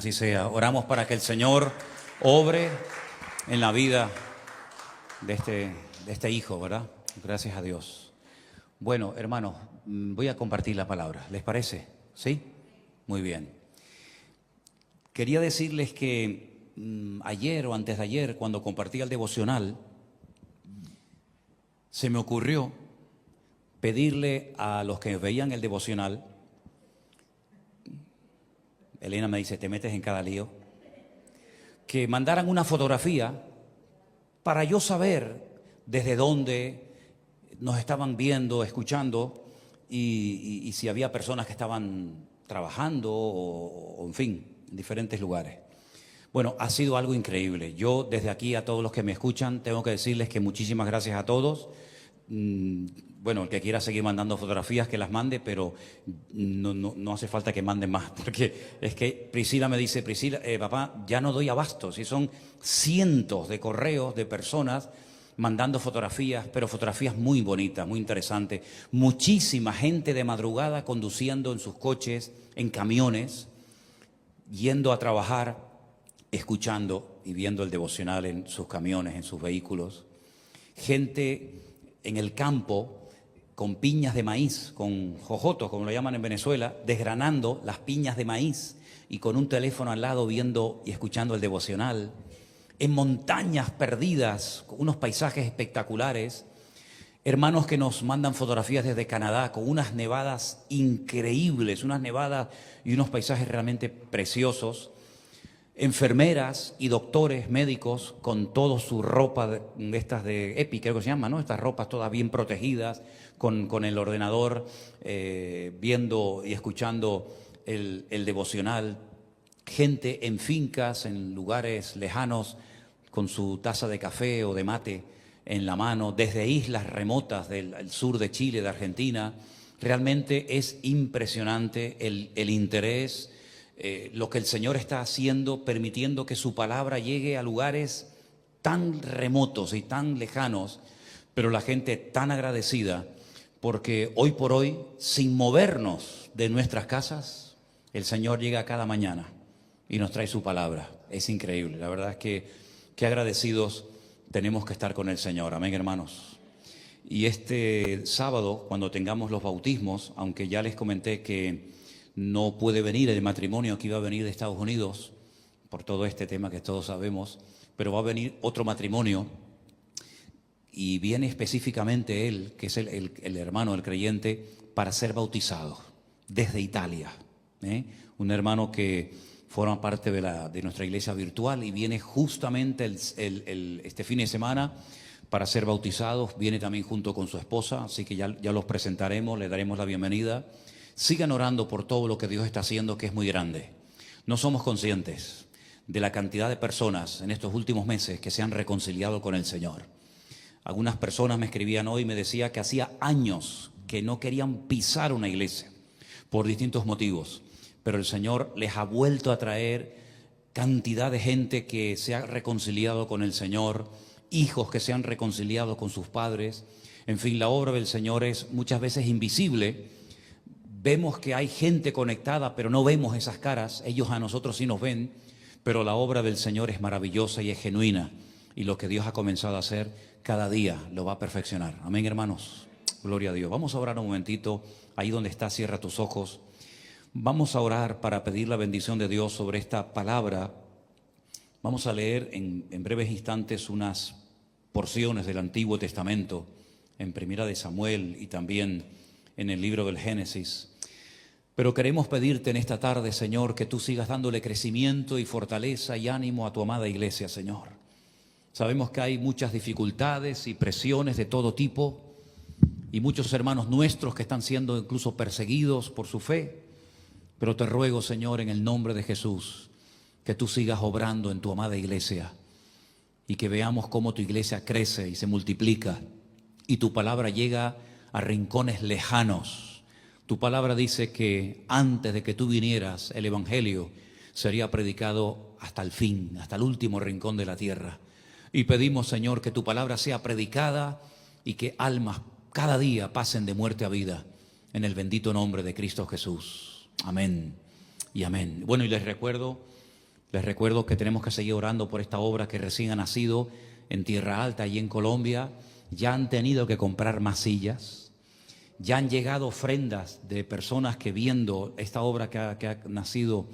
Así sea. Oramos para que el Señor obre en la vida de este hijo, ¿verdad? Gracias a Dios. Bueno, hermanos, voy a compartir la palabra. ¿Les parece? ¿Sí? Muy bien. Quería decirles que ayer o antes de ayer, cuando compartí el devocional, se me ocurrió pedirle a los que veían el devocional, Elena me dice, te metes en cada lío, que mandaran una fotografía para yo saber desde dónde nos estaban viendo, escuchando y si había personas que estaban trabajando o en fin, en diferentes lugares. Bueno, ha sido algo increíble. Yo desde aquí a todos los que me escuchan tengo que decirles que muchísimas gracias a todos. Bueno, el que quiera seguir mandando fotografías que las mande, pero no hace falta que manden más, porque es que Priscila me dice, Priscila, papá, ya no doy abasto, si son cientos de correos de personas mandando fotografías, pero fotografías muy bonitas, muy interesantes, muchísima gente de madrugada conduciendo en sus coches, en camiones, yendo a trabajar, escuchando y viendo el devocional en sus camiones, en sus vehículos, gente en el campo con piñas de maíz, con jojotos, como lo llaman en Venezuela, desgranando las piñas de maíz y con un teléfono al lado viendo y escuchando el devocional, en montañas perdidas, con unos paisajes espectaculares, hermanos que nos mandan fotografías desde Canadá con unas nevadas increíbles, unas nevadas y unos paisajes realmente preciosos, enfermeras y doctores, médicos, con toda su ropa de estas de EPI, creo que se llama, ¿no? Estas ropas todas bien protegidas, con el ordenador, viendo y escuchando el devocional. Gente en fincas, en lugares lejanos, con su taza de café o de mate en la mano, desde islas remotas del sur de Chile, de Argentina. Realmente es impresionante el interés, lo que el Señor está haciendo, permitiendo que su palabra llegue a lugares tan remotos y tan lejanos, pero la gente tan agradecida, porque hoy por hoy, sin movernos de nuestras casas, el Señor llega cada mañana y nos trae su palabra. Es increíble, la verdad es que qué agradecidos tenemos que estar con el Señor. Amén, hermanos. Y este sábado, cuando tengamos los bautismos, aunque ya les comenté que no puede venir el matrimonio que iba a venir de Estados Unidos, por todo este tema que todos sabemos, pero va a venir otro matrimonio y viene específicamente él, que es el hermano, el creyente, para ser bautizado desde Italia. Un hermano que forma parte de nuestra iglesia virtual y viene justamente este fin de semana para ser bautizados. Viene también junto con su esposa, así que ya los presentaremos, le daremos la bienvenida. Sigan orando por todo lo que Dios está haciendo, que es muy grande. No somos conscientes de la cantidad de personas en estos últimos meses que se han reconciliado con el Señor. Algunas personas me escribían hoy y me decían que hacía años que no querían pisar una iglesia por distintos motivos, pero el Señor les ha vuelto a traer cantidad de gente que se ha reconciliado con el Señor, hijos que se han reconciliado con sus padres. En fin, la obra del Señor es muchas veces invisible. Vemos que hay gente conectada, pero no vemos esas caras. Ellos a nosotros sí nos ven, pero la obra del Señor es maravillosa y es genuina. Y lo que Dios ha comenzado a hacer, cada día lo va a perfeccionar. Amén, hermanos. Gloria a Dios. Vamos a orar un momentito. Ahí donde estás, cierra tus ojos. Vamos a orar para pedir la bendición de Dios sobre esta palabra. Vamos a leer en breves instantes unas porciones del Antiguo Testamento, en Primera de Samuel y también en el libro del Génesis. Pero queremos pedirte en esta tarde, Señor, que tú sigas dándole crecimiento y fortaleza y ánimo a tu amada iglesia, Señor. Sabemos que hay muchas dificultades y presiones de todo tipo y muchos hermanos nuestros que están siendo incluso perseguidos por su fe. Pero te ruego, Señor, en el nombre de Jesús, que tú sigas obrando en tu amada iglesia y que veamos cómo tu iglesia crece y se multiplica y tu palabra llega a rincones lejanos. Tu palabra dice que antes de que tú vinieras, el evangelio sería predicado hasta el fin, hasta el último rincón de la tierra. Y pedimos, Señor, que tu palabra sea predicada y que almas cada día pasen de muerte a vida en el bendito nombre de Cristo Jesús. Amén y amén. Bueno, y les recuerdo Les recuerdo que tenemos que seguir orando por esta obra que recién ha nacido en Tierra Alta y en Colombia. Ya han tenido que comprar más sillas. Ya han llegado ofrendas de personas que viendo esta obra que ha nacido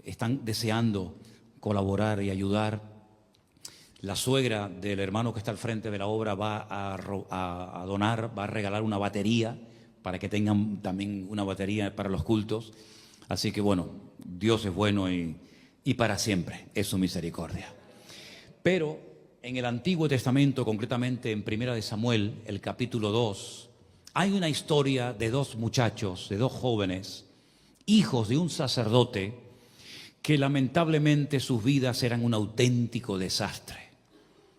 están deseando colaborar y ayudar. La suegra del hermano que está al frente de la obra va a donar, va a regalar una batería para que tengan también una batería para los cultos. Así que bueno, Dios es bueno y para siempre es su misericordia. Pero en el Antiguo Testamento, concretamente en Primera de Samuel, el capítulo 2, hay una historia de dos muchachos, de dos jóvenes, hijos de un sacerdote, que lamentablemente sus vidas eran un auténtico desastre,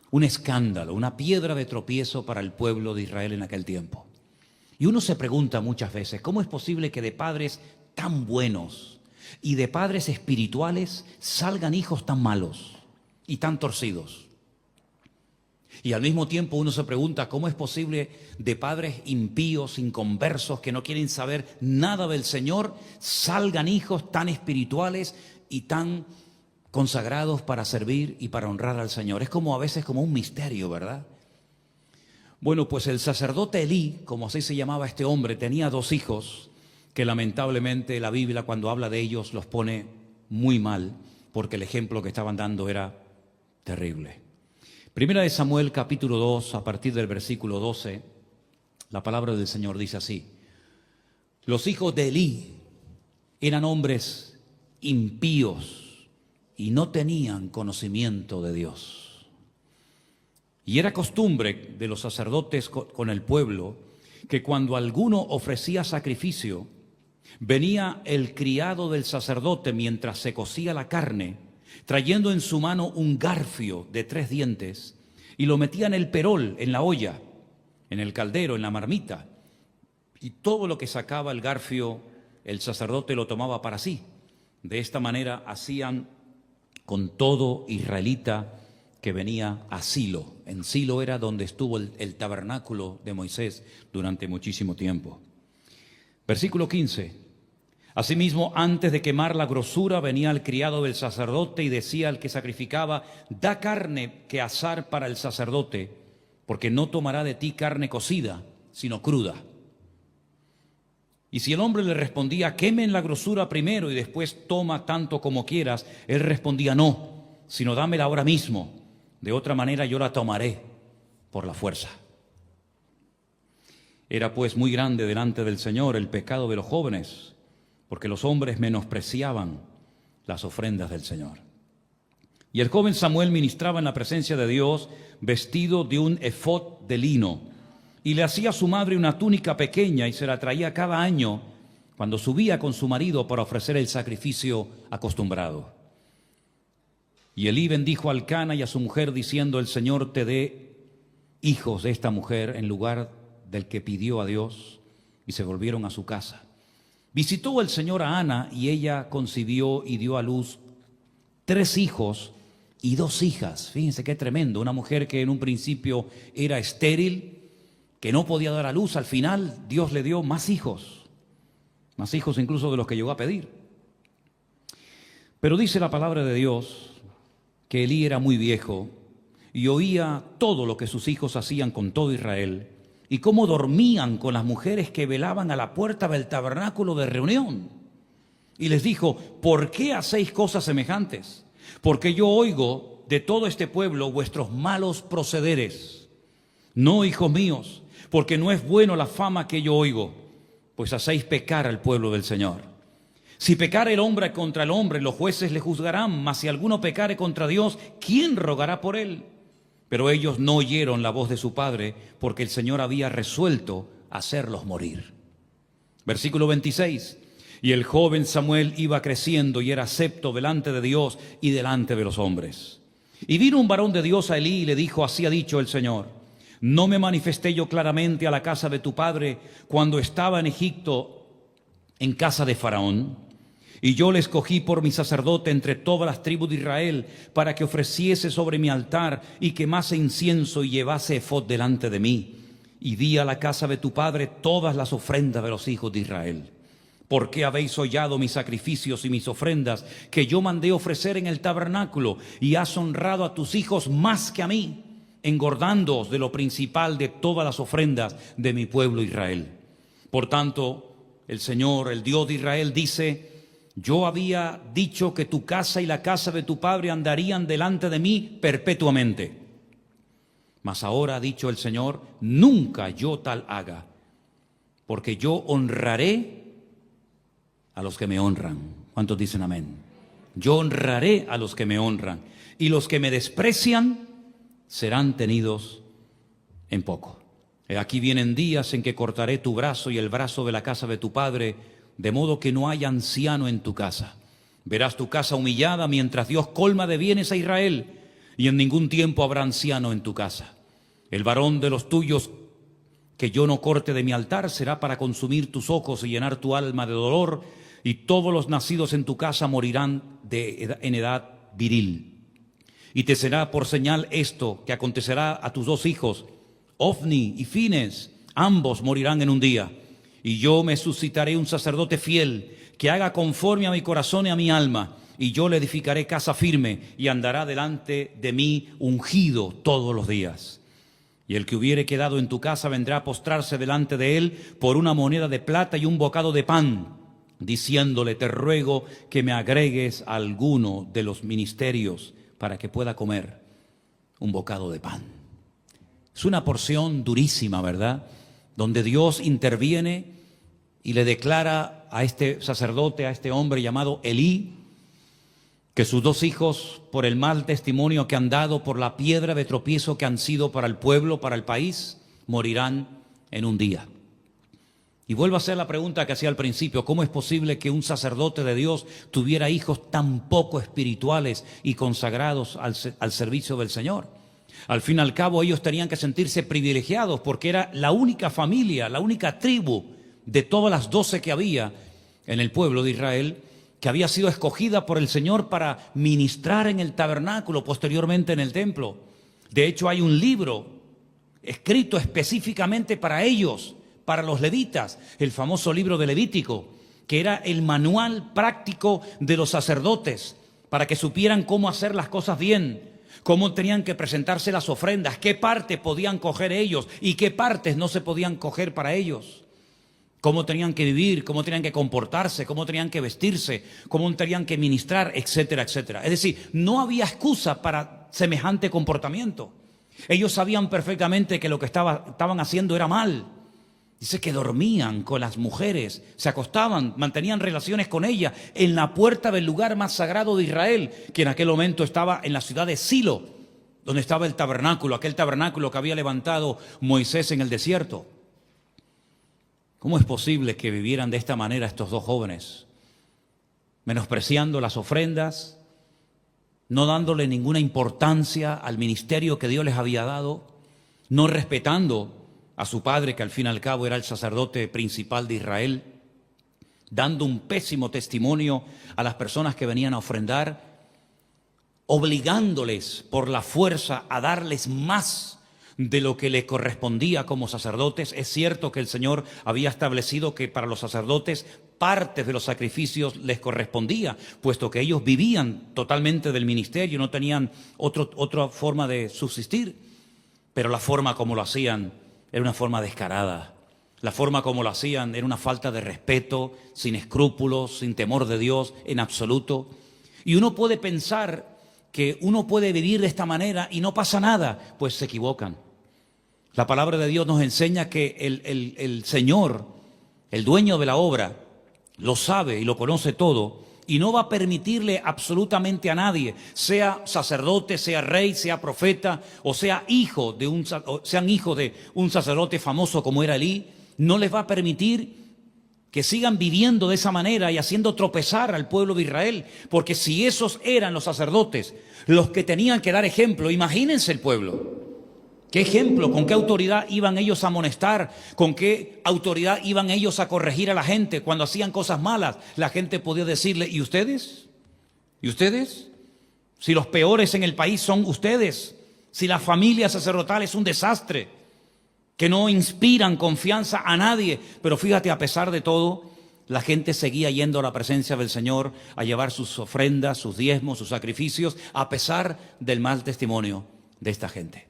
un escándalo, una piedra de tropiezo para el pueblo de Israel en aquel tiempo. Y uno se pregunta muchas veces, ¿cómo es posible que de padres tan buenos y de padres espirituales salgan hijos tan malos y tan torcidos? Y al mismo tiempo uno se pregunta, ¿cómo es posible de padres impíos, inconversos, que no quieren saber nada del Señor, salgan hijos tan espirituales y tan consagrados para servir y para honrar al Señor? Es como a veces como un misterio, ¿verdad? Bueno, pues el sacerdote Elí, como así se llamaba este hombre, tenía dos hijos que lamentablemente la Biblia cuando habla de ellos los pone muy mal, porque el ejemplo que estaban dando era terrible. Primera de Samuel capítulo 2, a partir del versículo 12, la palabra del Señor dice así: los hijos de Elí eran hombres impíos y no tenían conocimiento de Dios. Y era costumbre de los sacerdotes con el pueblo que cuando alguno ofrecía sacrificio, venía el criado del sacerdote mientras se cocía la carne, trayendo en su mano un garfio de 3 dientes, y lo metía en el perol, en la olla, en el caldero, en la marmita. Y todo lo que sacaba el garfio, el sacerdote lo tomaba para sí. De esta manera hacían con todo israelita que venía a Silo. En Silo era donde estuvo el tabernáculo de Moisés durante muchísimo tiempo. Versículo 15. Asimismo, antes de quemar la grosura, venía el criado del sacerdote y decía al que sacrificaba: da carne que asar para el sacerdote, porque no tomará de ti carne cocida, sino cruda. Y si el hombre le respondía: quemen la grosura primero y después toma tanto como quieras, él respondía: no, sino dámela ahora mismo, de otra manera yo la tomaré por la fuerza. Era pues muy grande delante del Señor el pecado de los jóvenes, porque los hombres menospreciaban las ofrendas del Señor. Y el joven Samuel ministraba en la presencia de Dios vestido de un efod de lino, y le hacía a su madre una túnica pequeña y se la traía cada año cuando subía con su marido para ofrecer el sacrificio acostumbrado. Y Elí bendijo a Elcana y a su mujer diciendo: el Señor te dé hijos de esta mujer en lugar del que pidió a Dios. Y se volvieron a su casa. Visitó el Señor a Ana y ella concibió y dio a luz 3 hijos y 2 hijas. Fíjense qué tremendo. Una mujer que en un principio era estéril, que no podía dar a luz, al final Dios le dio más hijos incluso de los que llegó a pedir. Pero dice la palabra de Dios que Elí era muy viejo y oía todo lo que sus hijos hacían con todo Israel, y cómo dormían con las mujeres que velaban a la puerta del tabernáculo de reunión. Y les dijo: ¿por qué hacéis cosas semejantes? Porque yo oigo de todo este pueblo vuestros malos procederes. No, hijos míos, porque no es bueno la fama que yo oigo, pues hacéis pecar al pueblo del Señor. Si pecare el hombre contra el hombre, los jueces le juzgarán, mas si alguno pecare contra Dios, ¿quién rogará por él? Pero ellos no oyeron la voz de su padre, porque el Señor había resuelto hacerlos morir. Versículo 26. Y el joven Samuel iba creciendo y era acepto delante de Dios y delante de los hombres. Y vino un varón de Dios a Elí y le dijo: así ha dicho el Señor: ¿no me manifesté yo claramente a la casa de tu padre cuando estaba en Egipto en casa de Faraón? Y yo le escogí por mi sacerdote entre todas las tribus de Israel, para que ofreciese sobre mi altar y quemase incienso y llevase efod delante de mí. Y di a la casa de tu padre todas las ofrendas de los hijos de Israel. ¿Por qué habéis hollado mis sacrificios y mis ofrendas que yo mandé ofrecer en el tabernáculo? Y has honrado a tus hijos más que a mí, engordándoos de lo principal de todas las ofrendas de mi pueblo Israel. Por tanto, el Señor, el Dios de Israel, dice: yo había dicho que tu casa y la casa de tu padre andarían delante de mí perpetuamente. Mas ahora ha dicho el Señor: nunca yo tal haga, porque yo honraré a los que me honran. ¿Cuántos dicen amén? Yo honraré a los que me honran, y los que me desprecian serán tenidos en poco. Aquí vienen días en que cortaré tu brazo y el brazo de la casa de tu padre, de modo que no haya anciano en tu casa. Verás tu casa humillada mientras Dios colma de bienes a Israel, y en ningún tiempo habrá anciano en tu casa. El varón de los tuyos que yo no corte de mi altar será para consumir tus ojos y llenar tu alma de dolor, y todos los nacidos en tu casa morirán en edad viril. Y te será por señal esto que acontecerá a tus dos hijos, Ofni y Fines, ambos morirán en un día. Y yo me suscitaré un sacerdote fiel, que haga conforme a mi corazón y a mi alma, y yo le edificaré casa firme, y andará delante de mí ungido todos los días. Y el que hubiere quedado en tu casa vendrá a postrarse delante de él por una moneda de plata y un bocado de pan, diciéndole: te ruego que me agregues a alguno de los ministerios para que pueda comer un bocado de pan. Es una porción durísima, ¿verdad? Donde Dios interviene y le declara a este sacerdote, a este hombre llamado Elí, que sus dos hijos, por el mal testimonio que han dado, por la piedra de tropiezo que han sido para el pueblo, para el país, morirán en un día. Y vuelvo a hacer la pregunta que hacía al principio: ¿cómo es posible que un sacerdote de Dios tuviera hijos tan poco espirituales y consagrados al servicio del Señor? Al fin y al cabo, ellos tenían que sentirse privilegiados porque era la única familia, la única tribu de todas las 12 que había en el pueblo de Israel, que había sido escogida por el Señor para ministrar en el tabernáculo, posteriormente en el templo. De hecho, hay un libro escrito específicamente para ellos, para los levitas, el famoso libro de Levítico, que era el manual práctico de los sacerdotes, para que supieran cómo hacer las cosas bien, cómo tenían que presentarse las ofrendas, qué parte podían coger ellos y qué partes no se podían coger para ellos, cómo tenían que vivir, cómo tenían que comportarse, cómo tenían que vestirse, cómo tenían que ministrar, etcétera, etcétera. Es decir, no había excusa para semejante comportamiento. Ellos sabían perfectamente que lo que estaban haciendo era mal. Dice que dormían con las mujeres, se acostaban, mantenían relaciones con ellas en la puerta del lugar más sagrado de Israel, que en aquel momento estaba en la ciudad de Silo, donde estaba el tabernáculo, aquel tabernáculo que había levantado Moisés en el desierto. ¿Cómo es posible que vivieran de esta manera estos dos jóvenes? Menospreciando las ofrendas, no dándole ninguna importancia al ministerio que Dios les había dado, no respetando a su padre, que al fin y al cabo era el sacerdote principal de Israel, dando un pésimo testimonio a las personas que venían a ofrendar, obligándoles por la fuerza a darles más de lo que le correspondía como sacerdotes. Es cierto que el Señor había establecido que para los sacerdotes partes de los sacrificios les correspondía, puesto que ellos vivían totalmente del ministerio, no tenían otra forma de subsistir, pero la forma como lo hacían era una forma descarada. La forma como lo hacían era una falta de respeto, sin escrúpulos, sin temor de Dios en absoluto. Y uno puede pensar que uno puede vivir de esta manera y no pasa nada, pues se equivocan. La palabra de Dios nos enseña que el Señor, el dueño de la obra, lo sabe y lo conoce todo, y no va a permitirle absolutamente a nadie, sea sacerdote, sea rey, sea profeta, o sean hijos de un sacerdote famoso como era Elí, no les va a permitir que sigan viviendo de esa manera y haciendo tropezar al pueblo de Israel, porque si esos eran los sacerdotes, los que tenían que dar ejemplo, imagínense el pueblo. ¿Qué ejemplo? ¿Con qué autoridad iban ellos a amonestar? ¿Con qué autoridad iban ellos a corregir a la gente cuando hacían cosas malas? La gente podía decirle: ¿y ustedes? ¿Y ustedes? Si los peores en el país son ustedes, si la familia sacerdotal es un desastre, que no inspiran confianza a nadie. Pero fíjate, a pesar de todo, la gente seguía yendo a la presencia del Señor a llevar sus ofrendas, sus diezmos, sus sacrificios, a pesar del mal testimonio de esta gente.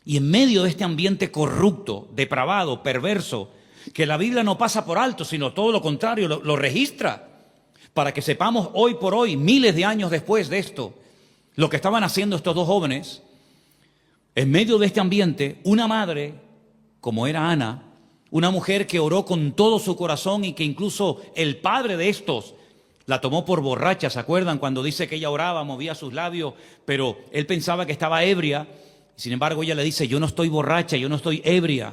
Y en medio de este ambiente corrupto, depravado, perverso, que la Biblia no pasa por alto, sino todo lo contrario, lo registra, para que sepamos hoy por hoy, miles de años después de esto, lo que estaban haciendo estos dos jóvenes. En medio de este ambiente, una madre, como era Ana, una mujer que oró con todo su corazón y que incluso el padre de estos la tomó por borracha. ¿Se acuerdan cuando dice que ella oraba, movía sus labios, pero él pensaba que estaba ebria? Sin embargo, ella le dice, yo no estoy borracha, yo no estoy ebria,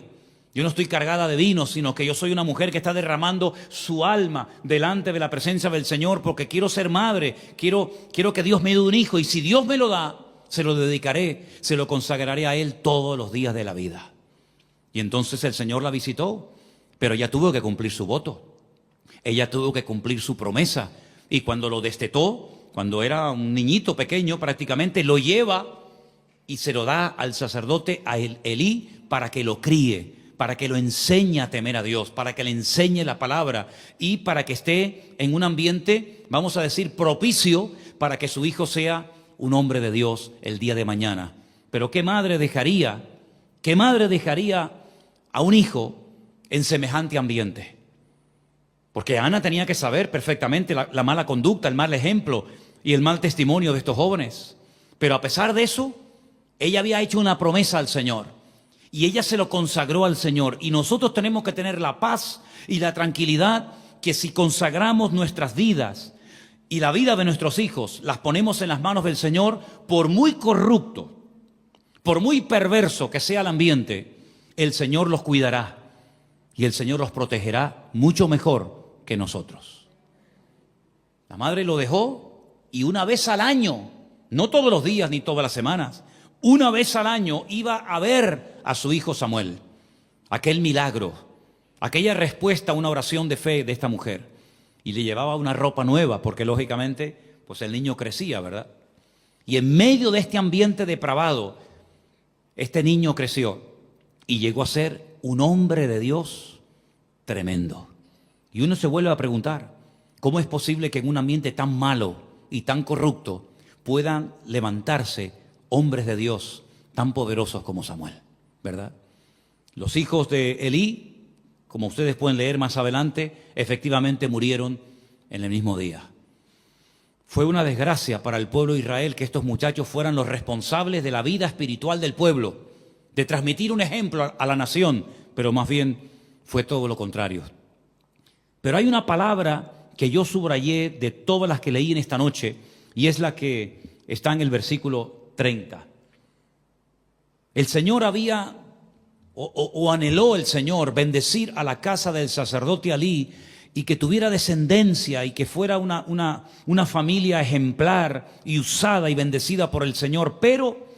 yo no estoy cargada de vino, sino que yo soy una mujer que está derramando su alma delante de la presencia del Señor porque quiero ser madre, quiero que Dios me dé un hijo y si Dios me lo da, se lo dedicaré, se lo consagraré a Él todos los días de la vida. Y entonces el Señor la visitó, pero ella tuvo que cumplir su voto, ella tuvo que cumplir su promesa. Y cuando lo destetó, cuando era un niñito pequeño prácticamente, lo lleva y se lo da al sacerdote, a Elí, para que lo críe, para que lo enseñe a temer a Dios, para que le enseñe la palabra y para que esté en un ambiente, vamos a decir, propicio para que su hijo sea un hombre de Dios el día de mañana. Pero ¿qué madre dejaría a un hijo en semejante ambiente? Porque Ana tenía que saber perfectamente la mala conducta, el mal ejemplo y el mal testimonio de estos jóvenes. Pero a pesar de eso, ella había hecho una promesa al Señor y ella se lo consagró al Señor. Y nosotros tenemos que tener la paz y la tranquilidad que si consagramos nuestras vidas y la vida de nuestros hijos, las ponemos en las manos del Señor, por muy corrupto, por muy perverso que sea el ambiente, el Señor los cuidará y el Señor los protegerá mucho mejor que nosotros. La madre lo dejó y una vez al año, no todos los días ni todas las semanas, una vez al año iba a ver a su hijo Samuel. Aquel milagro, aquella respuesta a una oración de fe de esta mujer. Y le llevaba una ropa nueva, porque lógicamente pues el niño crecía, ¿verdad? Y en medio de este ambiente depravado, este niño creció y llegó a ser un hombre de Dios tremendo. Y uno se vuelve a preguntar, ¿cómo es posible que en un ambiente tan malo y tan corrupto puedan levantarse hombres de Dios tan poderosos como Samuel, ¿verdad? Los hijos de Elí, como ustedes pueden leer más adelante, efectivamente murieron en el mismo día. Fue una desgracia para el pueblo de Israel que estos muchachos fueran los responsables de la vida espiritual del pueblo, de transmitir un ejemplo a la nación, pero más bien fue todo lo contrario. Pero hay una palabra que yo subrayé de todas las que leí en esta noche y es la que está en el versículo 30. El Señor había, o anheló el Señor, bendecir a la casa del sacerdote Elí y que tuviera descendencia y que fuera una familia ejemplar y usada y bendecida por el Señor. Pero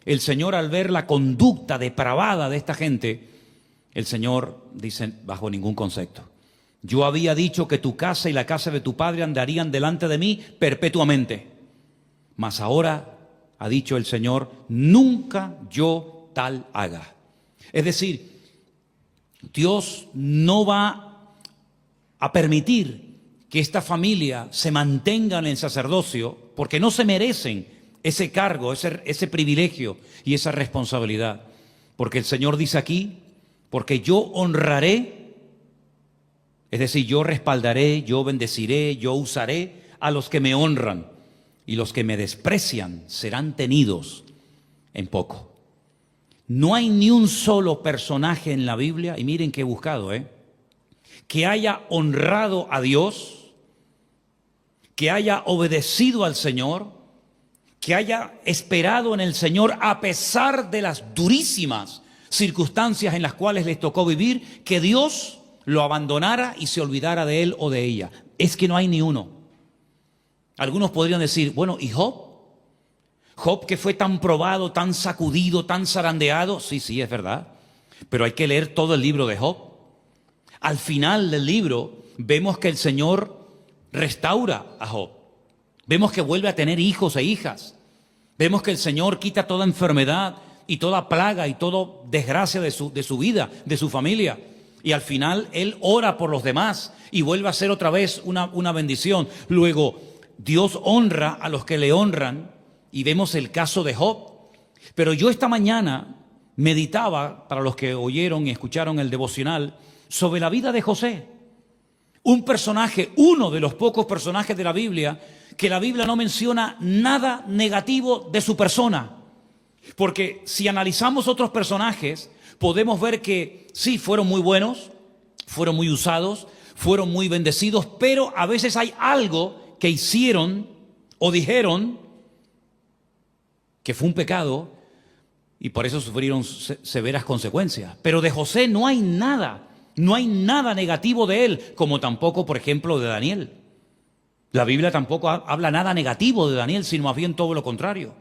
el Señor, al ver la conducta depravada de esta gente, el Señor dice, bajo ningún concepto. Yo había dicho que tu casa y la casa de tu padre andarían delante de mí perpetuamente. Mas ahora ha dicho el Señor, nunca yo tal haga. Es decir, Dios no va a permitir que esta familia se mantenga en el sacerdocio porque no se merecen ese cargo, ese privilegio y esa responsabilidad. Porque el Señor dice aquí, porque yo honraré, es decir, yo respaldaré, yo bendeciré, yo usaré a los que me honran. Y los que me desprecian serán tenidos en poco. No hay ni un solo personaje en la Biblia, y miren que he buscado, que haya honrado a Dios, que haya obedecido al Señor, que haya esperado en el Señor a pesar de las durísimas circunstancias en las cuales les tocó vivir, que Dios lo abandonara y se olvidara de él o de ella. Es que no hay ni uno. Algunos podrían decir, bueno, ¿y Job? Job, que fue tan probado, tan sacudido, tan zarandeado. Sí, es verdad. Pero hay que leer todo el libro de Job. Al final del libro vemos que el Señor restaura a Job. Vemos que vuelve a tener hijos e hijas. Vemos que el Señor quita toda enfermedad y toda plaga y toda desgracia de su vida, de su familia. Y al final él ora por los demás y vuelve a ser otra vez una bendición. Luego, Dios honra a los que le honran y vemos el caso de Job. Pero yo esta mañana meditaba, para los que oyeron y escucharon el devocional, sobre la vida de José. Un personaje, uno de los pocos personajes de la Biblia, que la Biblia no menciona nada negativo de su persona. Porque si analizamos otros personajes, podemos ver que sí, fueron muy buenos, fueron muy usados, fueron muy bendecidos, pero a veces hay algo que hicieron o dijeron que fue un pecado y por eso sufrieron severas consecuencias. Pero de José no hay nada negativo de él, como tampoco, por ejemplo, de Daniel. La Biblia tampoco habla nada negativo de Daniel, sino más bien todo lo contrario.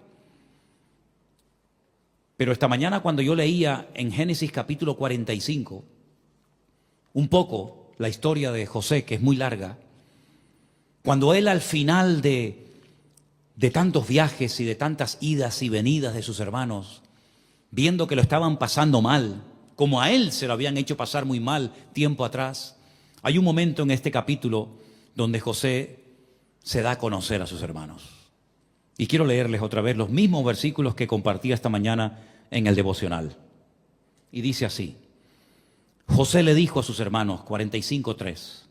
Pero esta mañana cuando yo leía en Génesis capítulo 45, un poco la historia de José, que es muy larga, cuando él al final de tantos viajes y de tantas idas y venidas de sus hermanos, viendo que lo estaban pasando mal, como a él se lo habían hecho pasar muy mal tiempo atrás, hay un momento en este capítulo donde José se da a conocer a sus hermanos. Y quiero leerles otra vez los mismos versículos que compartí esta mañana en el devocional. Y dice así: José le dijo a sus hermanos, 45:3,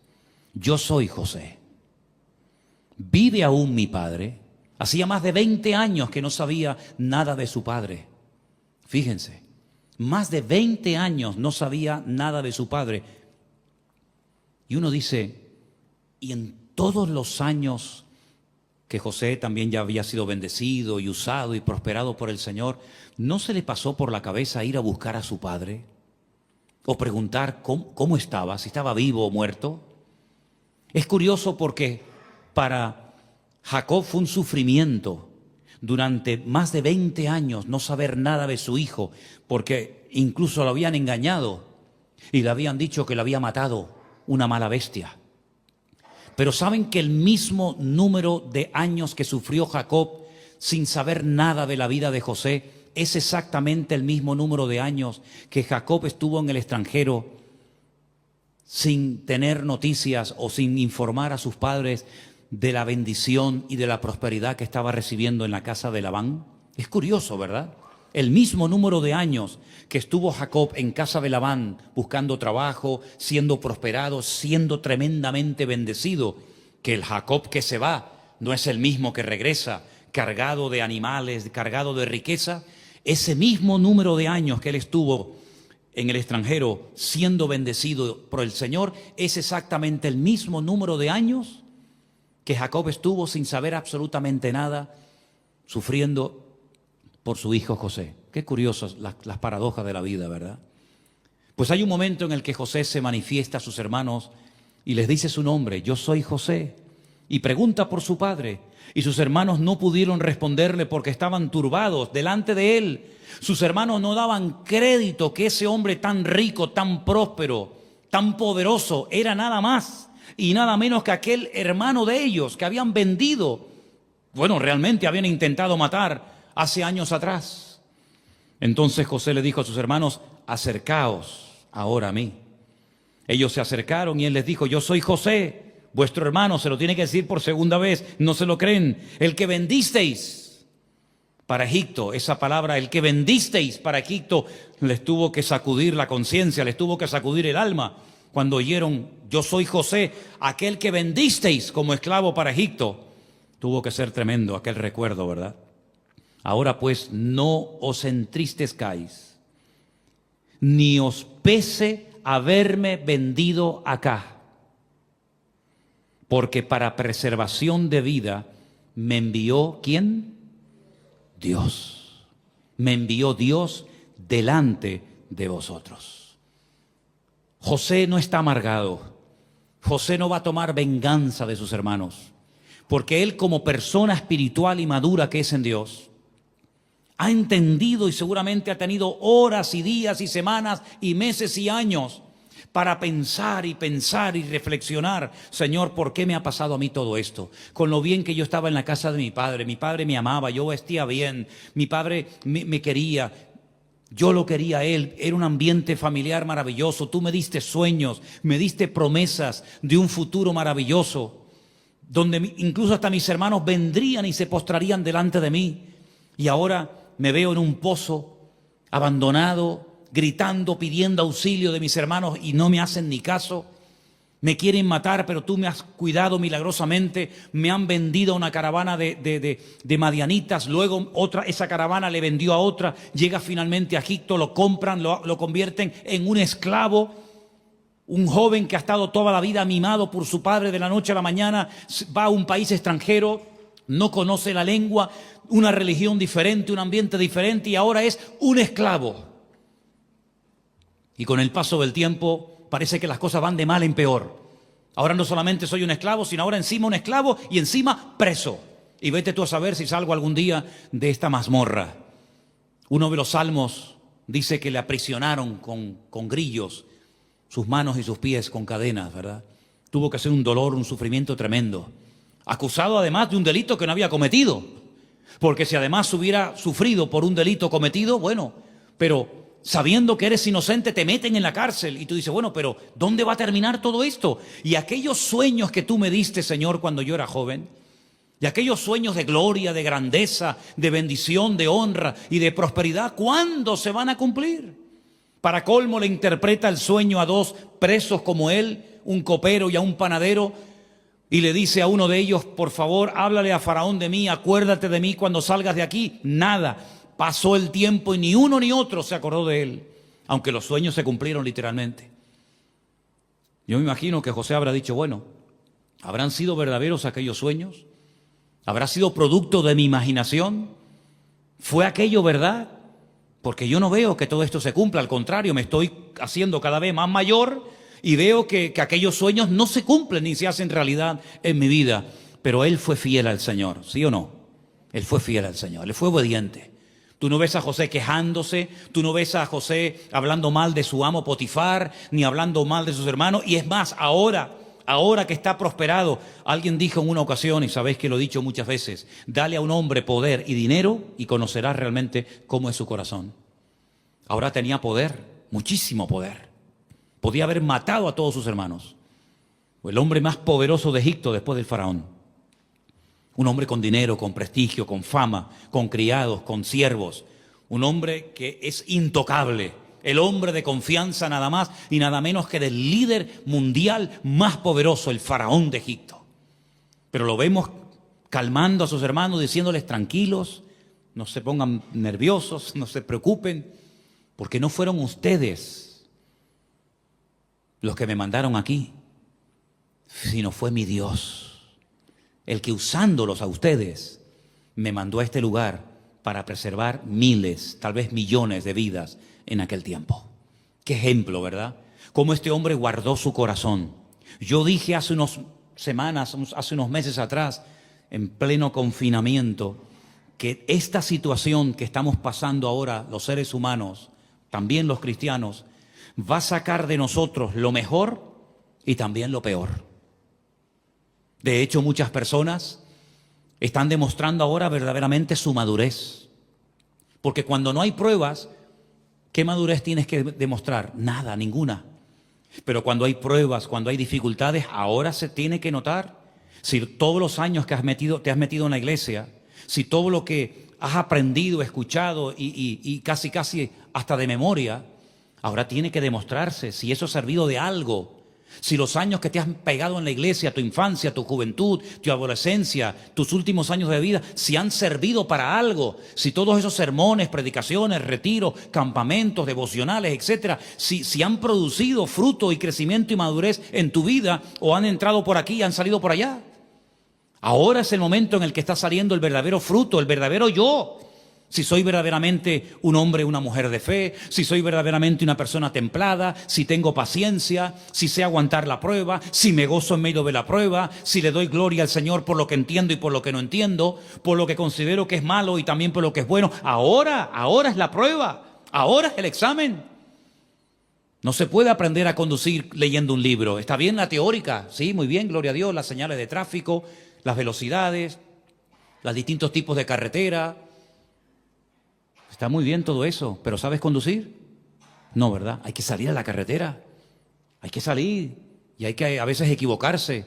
yo soy José. ¿Vive aún mi padre? Hacía más de 20 años que no sabía nada de su padre. Fíjense, más de 20 años no sabía nada de su padre. Y uno dice, y en todos los años que José también ya había sido bendecido y usado y prosperado por el Señor, ¿no se le pasó por la cabeza ir a buscar a su padre? O preguntar cómo estaba, si estaba vivo o muerto. Es curioso porque para Jacob fue un sufrimiento durante más de 20 años no saber nada de su hijo, porque incluso lo habían engañado y le habían dicho que lo había matado una mala bestia. Pero saben que el mismo número de años que sufrió Jacob sin saber nada de la vida de José es exactamente el mismo número de años que Jacob estuvo en el extranjero sin tener noticias o sin informar a sus padres de la bendición y de la prosperidad que estaba recibiendo en la casa de Labán. Es curioso, ¿verdad? El mismo número de años que estuvo Jacob en casa de Labán buscando trabajo, siendo prosperado, siendo tremendamente bendecido, que el Jacob que se va no es el mismo que regresa cargado de animales, cargado de riqueza. Ese mismo número de años que él estuvo en el extranjero siendo bendecido por el Señor es exactamente el mismo número de años que Jacob estuvo sin saber absolutamente nada, sufriendo por su hijo José. Qué curiosas las paradojas de la vida, ¿verdad? Pues hay un momento en el que José se manifiesta a sus hermanos y les dice su nombre, yo soy José, y pregunta por su padre. Y sus hermanos no pudieron responderle porque estaban turbados delante de él. Sus hermanos no daban crédito que ese hombre tan rico, tan próspero, tan poderoso, era nada más y nada menos que aquel hermano de ellos que habían vendido. Bueno, realmente habían intentado matar hace años atrás. Entonces José le dijo a sus hermanos, acercaos ahora a mí. Ellos se acercaron y él les dijo, yo soy José, vuestro hermano. Se lo tiene que decir por segunda vez, no se lo creen. El que vendisteis para Egipto, esa palabra, el que vendisteis para Egipto, les tuvo que sacudir la conciencia, les tuvo que sacudir el alma. Cuando oyeron, yo soy José, aquel que vendisteis como esclavo para Egipto, tuvo que ser tremendo aquel recuerdo, ¿verdad? Ahora pues no os entristezcáis, ni os pese haberme vendido acá, porque para preservación de vida me envió, ¿quién? Dios. Me envió Dios delante de vosotros. José no está amargado. José no va a tomar venganza de sus hermanos, porque él como persona espiritual y madura que es en Dios, ha entendido y seguramente ha tenido horas y días y semanas y meses y años para pensar y reflexionar. Señor, ¿por qué me ha pasado a mí todo esto? Con lo bien que yo estaba en la casa de mi padre me amaba, yo vestía bien, mi padre me quería. Yo lo quería a él, era un ambiente familiar maravilloso. Tú me diste sueños, me diste promesas de un futuro maravilloso, donde incluso hasta mis hermanos vendrían y se postrarían delante de mí. Y ahora me veo en un pozo, abandonado, gritando, pidiendo auxilio de mis hermanos y no me hacen ni caso. Me quieren matar, pero tú me has cuidado milagrosamente. Me han vendido a una caravana de madianitas. Luego esa caravana le vendió a otra. Llega finalmente a Egipto, lo compran, lo convierten en un esclavo. Un joven que ha estado toda la vida mimado por su padre, de la noche a la mañana va a un país extranjero, no conoce la lengua, una religión diferente, un ambiente diferente, y ahora es un esclavo. Y con el paso del tiempo parece que las cosas van de mal en peor. Ahora no solamente soy un esclavo, sino ahora encima un esclavo y encima preso. Y vete tú a saber si salgo algún día de esta mazmorra. Uno de los salmos dice que le aprisionaron con grillos, sus manos y sus pies con cadenas, ¿verdad? Tuvo que hacer un dolor, un sufrimiento tremendo. Acusado además de un delito que no había cometido. Porque si además hubiera sufrido por un delito cometido, bueno, pero sabiendo que eres inocente, te meten en la cárcel y tú dices, bueno, pero ¿dónde va a terminar todo esto? Y aquellos sueños que tú me diste, Señor, cuando yo era joven, y aquellos sueños de gloria, de grandeza, de bendición, de honra y de prosperidad, ¿cuándo se van a cumplir? Para colmo le interpreta el sueño a dos presos como él, un copero y a un panadero, y le dice a uno de ellos, por favor, háblale a Faraón de mí, acuérdate de mí cuando salgas de aquí. Nada. Pasó el tiempo y ni uno ni otro se acordó de él, aunque los sueños se cumplieron literalmente. Yo me imagino que José habrá dicho, bueno, ¿habrán sido verdaderos aquellos sueños? ¿Habrá sido producto de mi imaginación? ¿Fue aquello verdad? Porque yo no veo que todo esto se cumpla, al contrario, me estoy haciendo cada vez más mayor y veo que aquellos sueños no se cumplen ni se hacen realidad en mi vida. Pero él fue fiel al Señor, ¿sí o no? Él fue fiel al Señor, él fue obediente. Tú no ves a José quejándose, tú no ves a José hablando mal de su amo Potifar, ni hablando mal de sus hermanos. Y es más, ahora que está prosperado, alguien dijo en una ocasión, y sabéis que lo he dicho muchas veces, dale a un hombre poder y dinero y conocerás realmente cómo es su corazón. Ahora tenía poder, muchísimo poder. Podía haber matado a todos sus hermanos. El hombre más poderoso de Egipto después del faraón. Un hombre con dinero, con prestigio, con fama, con criados, con siervos. Un hombre que es intocable. El hombre de confianza nada más y nada menos que del líder mundial más poderoso, el faraón de Egipto. Pero lo vemos calmando a sus hermanos, diciéndoles tranquilos, no se pongan nerviosos, no se preocupen, porque no fueron ustedes los que me mandaron aquí, sino fue mi Dios. El que usándolos a ustedes me mandó a este lugar para preservar miles, tal vez millones de vidas en aquel tiempo. Qué ejemplo, ¿verdad? Cómo este hombre guardó su corazón. Yo dije hace unas semanas, hace unos meses atrás, en pleno confinamiento, que esta situación que estamos pasando ahora, los seres humanos, también los cristianos, va a sacar de nosotros lo mejor y también lo peor. De hecho, muchas personas están demostrando ahora verdaderamente su madurez. Porque cuando no hay pruebas, ¿qué madurez tienes que demostrar? Nada, ninguna. Pero cuando hay pruebas, cuando hay dificultades, ahora se tiene que notar. Si todos los años que te has metido en la iglesia, si todo lo que has aprendido, escuchado y casi hasta de memoria, ahora tiene que demostrarse si eso ha servido de algo. Si los años que te has pegado en la iglesia, tu infancia, tu juventud, tu adolescencia, tus últimos años de vida, si han servido para algo, si todos esos sermones, predicaciones, retiros, campamentos, devocionales, etcétera, si han producido fruto y crecimiento y madurez en tu vida o han entrado por aquí y han salido por allá. Ahora es el momento en el que está saliendo el verdadero fruto, el verdadero yo. Si soy verdaderamente un hombre, una mujer de fe, si soy verdaderamente una persona templada, si tengo paciencia, si sé aguantar la prueba, si me gozo en medio de la prueba, si le doy gloria al Señor por lo que entiendo y por lo que no entiendo, por lo que considero que es malo y también por lo que es bueno. Ahora es la prueba, ahora es el examen. No se puede aprender a conducir leyendo un libro. Está bien la teórica, sí, muy bien, gloria a Dios, las señales de tráfico, las velocidades, los distintos tipos de carretera. está muy bien todo eso, pero ¿sabes conducir? No, ¿verdad? Hay que salir a la carretera, hay que salir y hay que a veces equivocarse.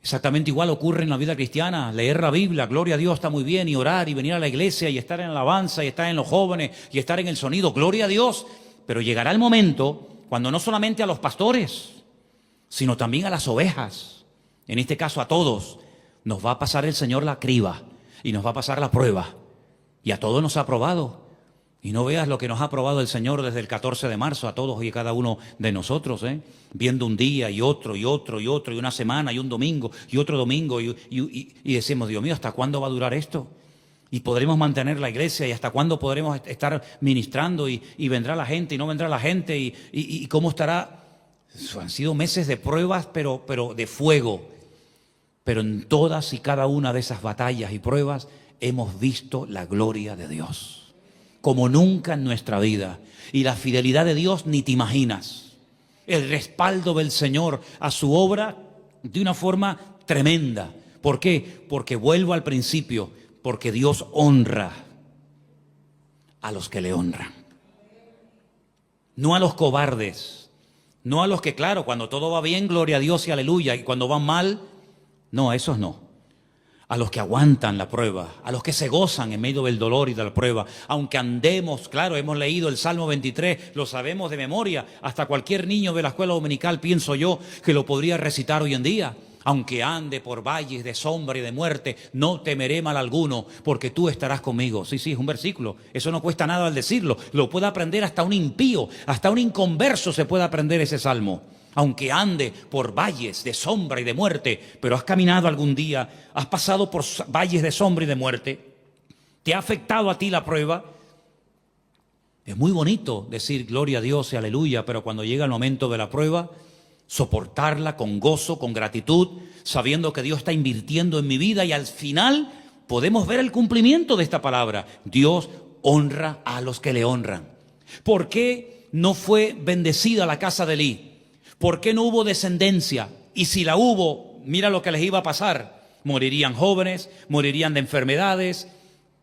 Exactamente igual ocurre en la vida cristiana, leer la Biblia, gloria a Dios, está muy bien, y orar y venir a la iglesia y estar en alabanza y estar en los jóvenes y estar en el sonido, gloria a Dios, pero llegará el momento cuando no solamente a los pastores, sino también a las ovejas, en este caso a todos, nos va a pasar el Señor la criba y nos va a pasar la prueba. Y a todos nos ha probado. Y no veas lo que nos ha probado el Señor desde el 14 de marzo, a todos y cada uno de nosotros, viendo un día y otro, y otro, y otro, y una semana, y un domingo, y otro domingo, y decimos, Dios mío, ¿hasta cuándo va a durar esto? Y podremos mantener la iglesia, y hasta cuándo podremos estar ministrando, y vendrá la gente, y no vendrá la gente, y cómo estará. Han sido meses de pruebas, pero de fuego. Pero en todas y cada una de esas batallas y pruebas hemos visto la gloria de Dios como nunca en nuestra vida. Y la fidelidad de Dios ni te imaginas. El respaldo del Señor a su obra de una forma tremenda. ¿Por qué? Porque vuelvo al principio, porque Dios honra a los que le honran. No a los cobardes, no a los que, claro, cuando todo va bien, gloria a Dios y aleluya, y cuando van mal, no, a esos no. A los que aguantan la prueba, a los que se gozan en medio del dolor y de la prueba, aunque andemos, claro, hemos leído el Salmo 23, lo sabemos de memoria, hasta cualquier niño de la escuela dominical, pienso yo, que lo podría recitar hoy en día. Aunque ande por valles de sombra y de muerte, no temeré mal alguno, porque tú estarás conmigo. Sí, es un versículo, eso no cuesta nada al decirlo, lo puede aprender hasta un impío, hasta un inconverso se puede aprender ese Salmo. Aunque ande por valles de sombra y de muerte, pero has caminado algún día, has pasado por valles de sombra y de muerte, te ha afectado a ti la prueba. Es muy bonito decir gloria a Dios y aleluya, pero cuando llega el momento de la prueba, soportarla con gozo, con gratitud, sabiendo que Dios está invirtiendo en mi vida y al final podemos ver el cumplimiento de esta palabra. Dios honra a los que le honran. ¿Por qué no fue bendecida la casa de Elí? ¿Por qué no hubo descendencia? Y si la hubo, mira lo que les iba a pasar. Morirían jóvenes, morirían de enfermedades,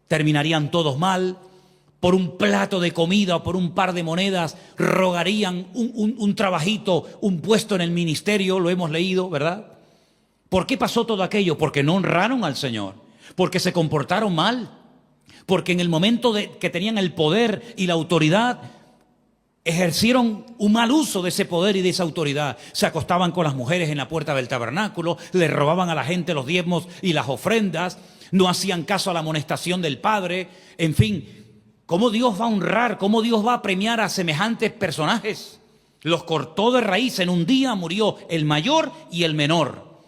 terminarían todos mal. Por un plato de comida o por un par de monedas rogarían un trabajito, un puesto en el ministerio, lo hemos leído, ¿verdad? ¿Por qué pasó todo aquello? Porque no honraron al Señor, porque se comportaron mal, porque en el momento que tenían el poder y la autoridad, ejercieron un mal uso de ese poder y de esa autoridad. Se acostaban con las mujeres en la puerta del tabernáculo, le robaban a la gente los diezmos y las ofrendas, no hacían caso a la amonestación del Padre. En fin, ¿cómo Dios va a honrar, cómo Dios va a premiar a semejantes personajes? Los cortó de raíz, en un día murió el mayor y el menor.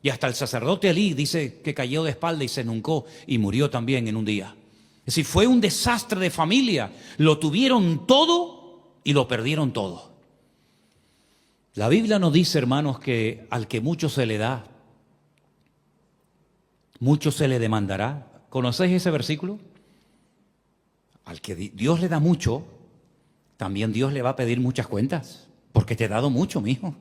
Y hasta el sacerdote Elí dice que cayó de espalda y se nuncó y murió también en un día. Es decir, fue un desastre de familia. Lo tuvieron todo y lo perdieron todo. La Biblia nos dice, hermanos, que al que mucho se le da, mucho se le demandará. ¿Conocéis ese versículo? Al que Dios le da mucho, también Dios le va a pedir muchas cuentas, porque te he dado mucho, mijo.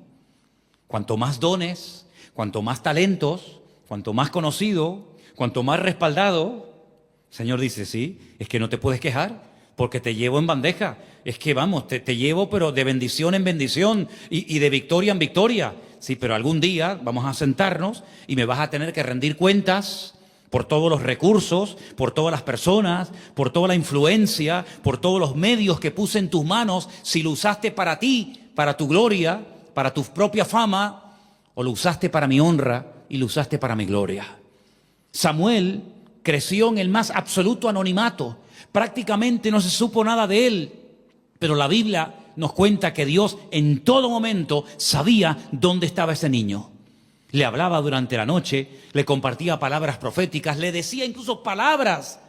Cuanto más dones, cuanto más talentos, cuanto más conocido, cuanto más respaldado, el Señor dice, sí, es que no te puedes quejar, porque te llevo en bandeja. Es que vamos, te llevo pero de bendición en bendición y de victoria en victoria. Sí, pero algún día vamos a sentarnos y me vas a tener que rendir cuentas por todos los recursos, por todas las personas, por toda la influencia, por todos los medios que puse en tus manos, si lo usaste para ti, para tu gloria, para tu propia fama, o lo usaste para mi honra y lo usaste para mi gloria. Samuel creció en el más absoluto anonimato. Prácticamente no se supo nada de él, pero la Biblia nos cuenta que Dios en todo momento sabía dónde estaba ese niño. Le hablaba durante la noche, le compartía palabras proféticas, le decía incluso palabras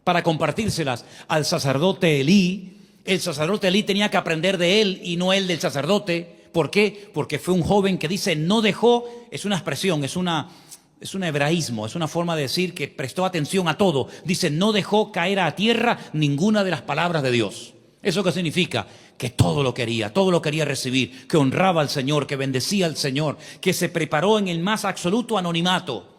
para compartírselas al sacerdote Elí. El sacerdote Elí tenía que aprender de él y no él del sacerdote. ¿Por qué? Porque fue un joven que dice, no dejó, es una expresión, es un hebraísmo, es una forma de decir que prestó atención a todo. Dice, no dejó caer a tierra ninguna de las palabras de Dios. ¿Eso qué significa? Que todo lo quería recibir, que honraba al Señor, que bendecía al Señor, que se preparó en el más absoluto anonimato.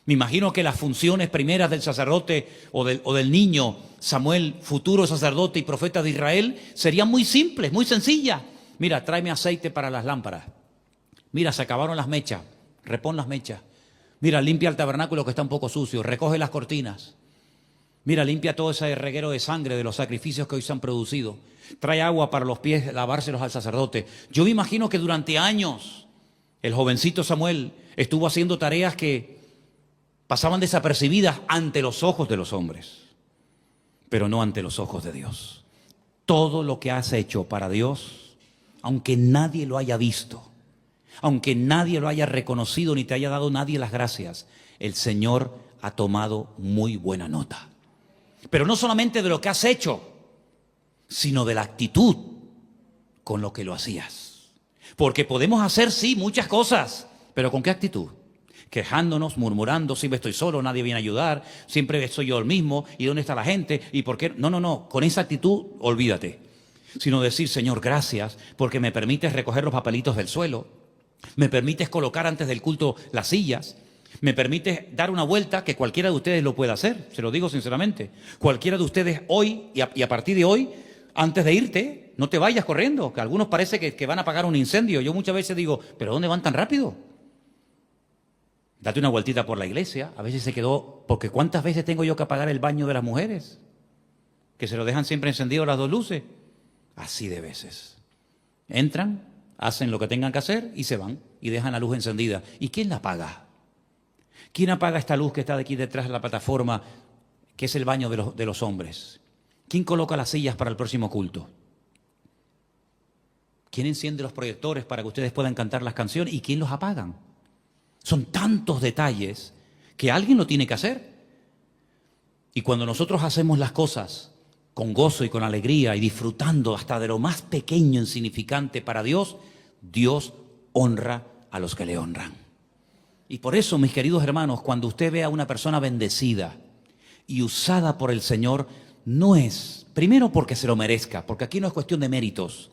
Me imagino que las funciones primeras del sacerdote o del niño Samuel, futuro sacerdote y profeta de Israel, serían muy simples, muy sencillas. Mira, tráeme aceite para las lámparas. Mira, se acabaron las mechas, repon las mechas. Mira, limpia el tabernáculo que está un poco sucio, recoge las cortinas. Mira, limpia todo ese reguero de sangre de los sacrificios que hoy se han producido. Trae agua para los pies, lavárselos al sacerdote. Yo me imagino que durante años el jovencito Samuel estuvo haciendo tareas que pasaban desapercibidas ante los ojos de los hombres, pero no ante los ojos de Dios. Todo lo que has hecho para Dios, aunque nadie lo haya visto, aunque nadie lo haya reconocido ni te haya dado nadie las gracias, el Señor ha tomado muy buena nota. Pero no solamente de lo que has hecho, sino de la actitud con lo que lo hacías. Porque podemos hacer, sí, muchas cosas, pero ¿con qué actitud? Quejándonos, murmurando, siempre estoy solo, nadie viene a ayudar, siempre soy yo el mismo, ¿y dónde está la gente? ¿Y por qué? No, con esa actitud olvídate. Sino decir, Señor, gracias, porque me permites recoger los papelitos del suelo, me permites colocar antes del culto las sillas, me permites dar una vuelta, que cualquiera de ustedes lo puede hacer, se lo digo sinceramente. Cualquiera de ustedes hoy y a partir de hoy, antes de irte, no te vayas corriendo, que algunos parece que van a apagar un incendio. Yo muchas veces digo, ¿pero dónde van tan rápido? Date una vueltita por la iglesia. A veces se quedó, porque ¿cuántas veces tengo yo que apagar el baño de las mujeres? Que se lo dejan siempre encendido las dos luces. Así de veces. Entran, hacen lo que tengan que hacer y se van y dejan la luz encendida. ¿Y quién la apaga? ¿Quién apaga esta luz que está de aquí detrás de la plataforma, que es el baño de los hombres? ¿Quién coloca las sillas para el próximo culto? ¿Quién enciende los proyectores para que ustedes puedan cantar las canciones? ¿Y quién los apagan? Son tantos detalles que alguien lo tiene que hacer. Y cuando nosotros hacemos las cosas con gozo y con alegría y disfrutando hasta de lo más pequeño e insignificante para Dios, Dios honra a los que le honran. Y por eso, mis queridos hermanos, cuando usted ve a una persona bendecida y usada por el Señor, no es, primero porque se lo merezca, porque aquí no es cuestión de méritos,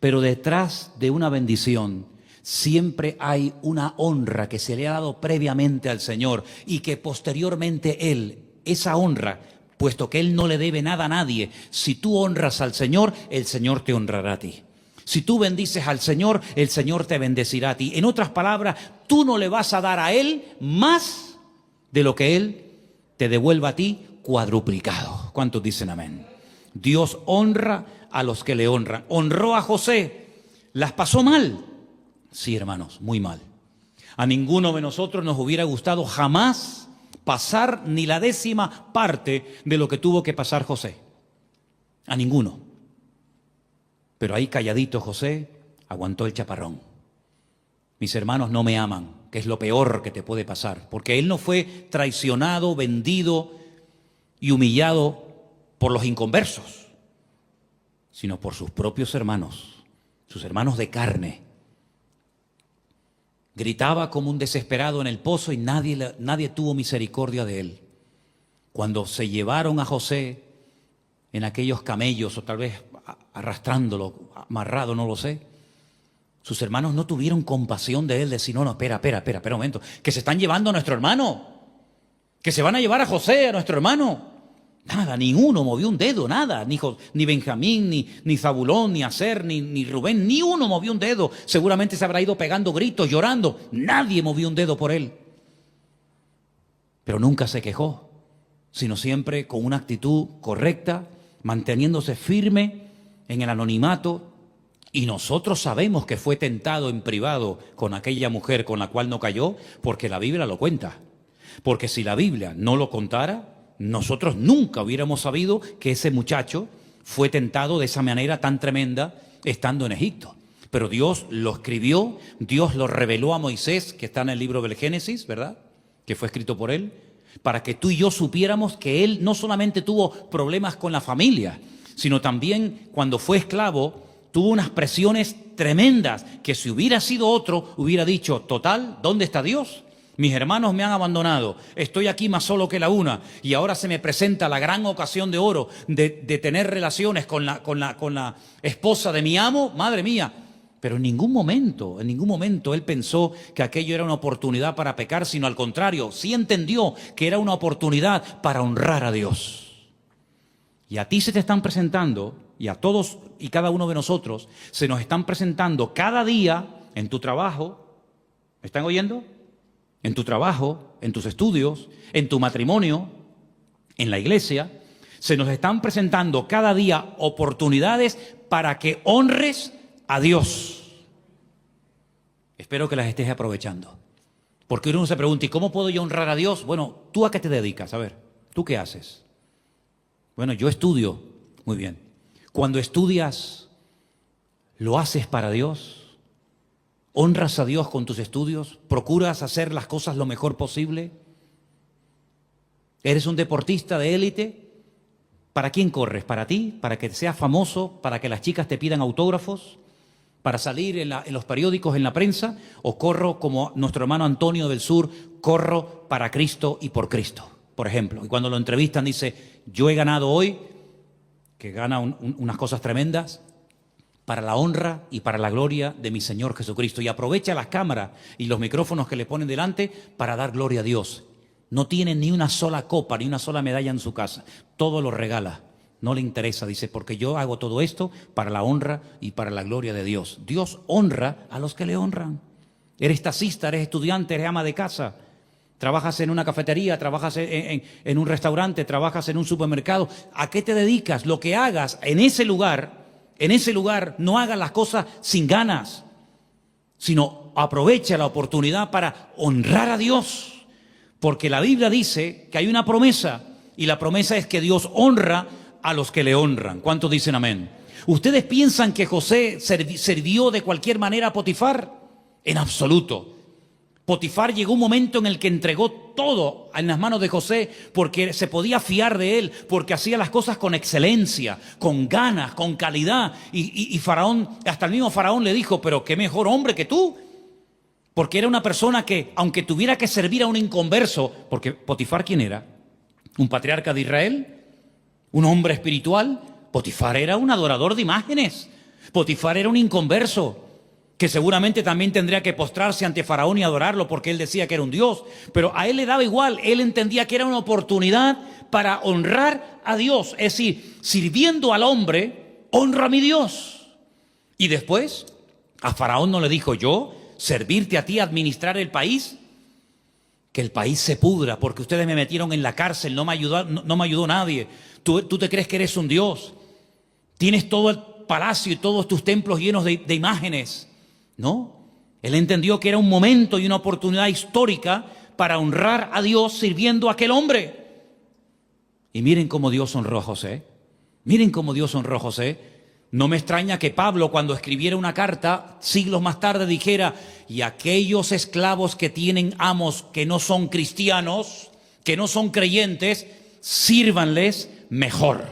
pero detrás de una bendición siempre hay una honra que se le ha dado previamente al Señor y que posteriormente Él, esa honra, puesto que Él no le debe nada a nadie, si tú honras al Señor, el Señor te honrará a ti. Si tú bendices al Señor, el Señor te bendecirá a ti. En otras palabras, tú no le vas a dar a Él más de lo que Él te devuelva a ti cuadruplicado. ¿Cuántos dicen amén? Dios honra a los que le honran. Honró a José, las pasó mal. Sí, hermanos, muy mal. A ninguno de nosotros nos hubiera gustado jamás pasar ni la 10ª parte de lo que tuvo que pasar José. A ninguno. Pero ahí calladito José aguantó el chaparrón. Mis hermanos no me aman, que es lo peor que te puede pasar, porque él no fue traicionado, vendido y humillado por los inconversos, sino por sus propios hermanos, sus hermanos de carne. Gritaba como un desesperado en el pozo y nadie tuvo misericordia de él. Cuando se llevaron a José en aquellos camellos, o tal vez arrastrándolo, amarrado, no lo sé, sus hermanos no tuvieron compasión de él, de decir, no, espera un momento, que se están llevando a nuestro hermano, que se van a llevar a José, a nuestro hermano. Nada, ninguno movió un dedo, nada, ni Benjamín, ni Zabulón, ni Aser, ni Rubén, ni uno movió un dedo. Seguramente se habrá ido pegando gritos, llorando. Nadie movió un dedo por él. Pero nunca se quejó, sino siempre con una actitud correcta, manteniéndose firme en el anonimato. Y nosotros sabemos que fue tentado en privado con aquella mujer con la cual no cayó, porque la Biblia lo cuenta. Porque si la Biblia no lo contara, nosotros nunca hubiéramos sabido que ese muchacho fue tentado de esa manera tan tremenda estando en Egipto. Pero Dios lo escribió, Dios lo reveló a Moisés, que está en el libro del Génesis, ¿verdad? Que fue escrito por él, para que tú y yo supiéramos que él no solamente tuvo problemas con la familia, sino también cuando fue esclavo tuvo unas presiones tremendas, que si hubiera sido otro, hubiera dicho, total, ¿dónde está Dios? Mis hermanos me han abandonado, estoy aquí más solo que la una, y ahora se me presenta la gran ocasión de oro de tener relaciones con la esposa de mi amo. Madre mía, Pero en ningún momento él pensó que aquello era una oportunidad para pecar, sino al contrario, sí entendió que era una oportunidad para honrar a Dios. Y a ti se te están presentando, y a todos y cada uno de nosotros, se nos están presentando cada día en tu trabajo. ¿Me están oyendo? En tu trabajo, en tus estudios, en tu matrimonio, en la iglesia, se nos están presentando cada día oportunidades para que honres a Dios. Espero que las estés aprovechando. Porque uno se pregunta, ¿y cómo puedo yo honrar a Dios? Bueno, ¿tú a qué te dedicas? A ver, ¿tú qué haces? Bueno, yo estudio. Muy bien. Cuando estudias, ¿lo haces para Dios? ¿Honras a Dios con tus estudios? ¿Procuras hacer las cosas lo mejor posible? ¿Eres un deportista de élite? ¿Para quién corres? ¿Para ti? ¿Para que seas famoso? ¿Para que las chicas te pidan autógrafos? ¿Para salir en los periódicos, en la prensa? ¿O corro como nuestro hermano Antonio del Sur, corro para Cristo y por Cristo, por ejemplo? Y cuando lo entrevistan dice, yo he ganado hoy, que gana unas cosas tremendas, para la honra y para la gloria de mi Señor Jesucristo. Y aprovecha las cámaras y los micrófonos que le ponen delante para dar gloria a Dios. No tiene ni una sola copa, ni una sola medalla en su casa. Todo lo regala. No le interesa, dice, porque yo hago todo esto para la honra y para la gloria de Dios. Dios honra a los que le honran. Eres taxista, eres estudiante, eres ama de casa. Trabajas en una cafetería, trabajas en un restaurante, trabajas en un supermercado. ¿A qué te dedicas? Lo que hagas en ese lugar, no hagas las cosas sin ganas, sino aprovecha la oportunidad para honrar a Dios. Porque la Biblia dice que hay una promesa, y la promesa es que Dios honra a los que le honran. ¿Cuántos dicen amén? ¿Ustedes piensan que José sirvió de cualquier manera a Potifar? En absoluto. Potifar llegó un momento en el que entregó todo en las manos de José porque se podía fiar de él, porque hacía las cosas con excelencia, con ganas, con calidad. Y Faraón, hasta el mismo Faraón le dijo, pero qué mejor hombre que tú. Porque era una persona que, aunque tuviera que servir a un inconverso, porque Potifar, ¿quién era? ¿Un patriarca de Israel? ¿Un hombre espiritual? Potifar era un adorador de imágenes. Potifar era un inconverso, que seguramente también tendría que postrarse ante Faraón y adorarlo, porque él decía que era un dios. Pero a él le daba igual, él entendía que era una oportunidad para honrar a Dios. Es decir, sirviendo al hombre, honra a mi Dios. Y después, a Faraón no le dijo, yo servirte a ti, administrar el país, que el país se pudra porque ustedes me metieron en la cárcel, no me ayudó nadie. Tú te crees que eres un dios, tienes todo el palacio y todos tus templos llenos de imágenes. No, él entendió que era un momento y una oportunidad histórica para honrar a Dios sirviendo a aquel hombre. Y miren cómo Dios honró a José. Miren cómo Dios honró a José. No me extraña que Pablo, cuando escribiera una carta, siglos más tarde dijera, y aquellos esclavos que tienen amos que no son cristianos, que no son creyentes, sírvanles mejor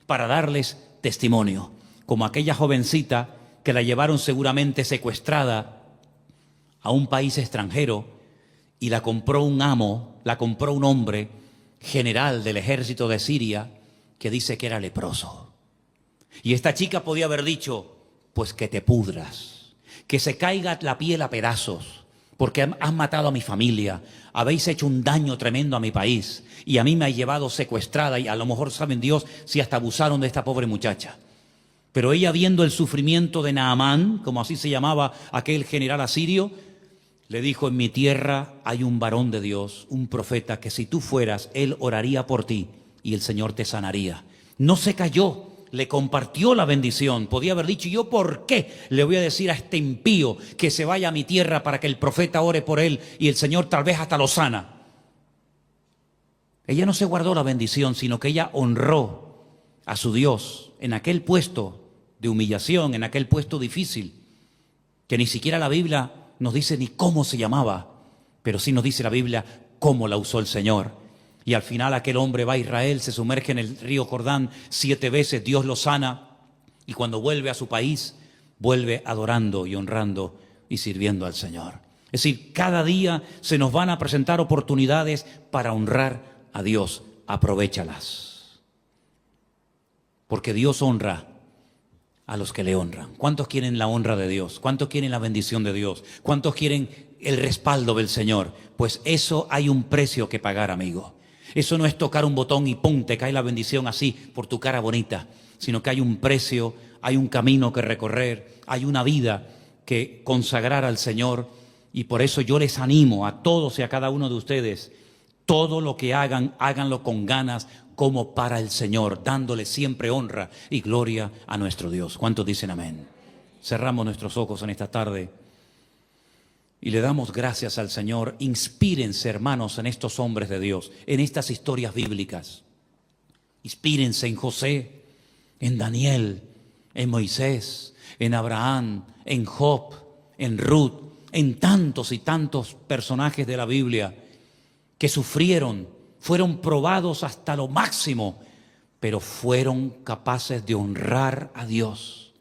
para darles testimonio. Como aquella jovencita que la llevaron seguramente secuestrada a un país extranjero y la compró un amo, la compró un hombre, general del ejército de Siria, que dice que era leproso. Y esta chica podía haber dicho, pues que te pudras, que se caiga la piel a pedazos, porque has matado a mi familia, habéis hecho un daño tremendo a mi país y a mí me ha llevado secuestrada y a lo mejor saben Dios si hasta abusaron de esta pobre muchacha. Pero ella, viendo el sufrimiento de Naamán, como así se llamaba aquel general asirio, le dijo, en mi tierra hay un varón de Dios, un profeta, que si tú fueras, él oraría por ti y el Señor te sanaría. No se cayó, le compartió la bendición. Podía haber dicho, ¿yo por qué le voy a decir a este impío que se vaya a mi tierra para que el profeta ore por él y el Señor tal vez hasta lo sana? Ella no se guardó la bendición, sino que ella honró a su Dios en aquel puesto de humillación, en aquel puesto difícil, que ni siquiera la Biblia nos dice ni cómo se llamaba, pero sí nos dice la Biblia cómo la usó el Señor. Y al final aquel hombre va a Israel, se sumerge en el río Jordán 7 veces, Dios lo sana, y cuando vuelve a su país, vuelve adorando y honrando y sirviendo al Señor. Es decir, cada día se nos van a presentar oportunidades para honrar a Dios. Aprovéchalas. Porque Dios honra a los que le honran. ¿Cuántos quieren la honra de Dios? ¿Cuántos quieren la bendición de Dios? ¿Cuántos quieren el respaldo del Señor? Pues eso hay un precio que pagar, amigo. Eso no es tocar un botón y ¡pum!, te cae la bendición así por tu cara bonita, sino que hay un precio, hay un camino que recorrer, hay una vida que consagrar al Señor. Y por eso yo les animo a todos y a cada uno de ustedes, todo lo que hagan, háganlo con ganas, como para el Señor, dándole siempre honra y gloria a nuestro Dios. ¿Cuántos dicen amén? Cerramos nuestros ojos en esta tarde y le damos gracias al Señor. Inspírense, hermanos, en estos hombres de Dios, en estas historias bíblicas. Inspírense en José, en Daniel, en Moisés, en Abraham, en Job, en Ruth, en tantos y tantos personajes de la Biblia que sufrieron, fueron probados hasta lo máximo, pero fueron capaces de honrar a Dios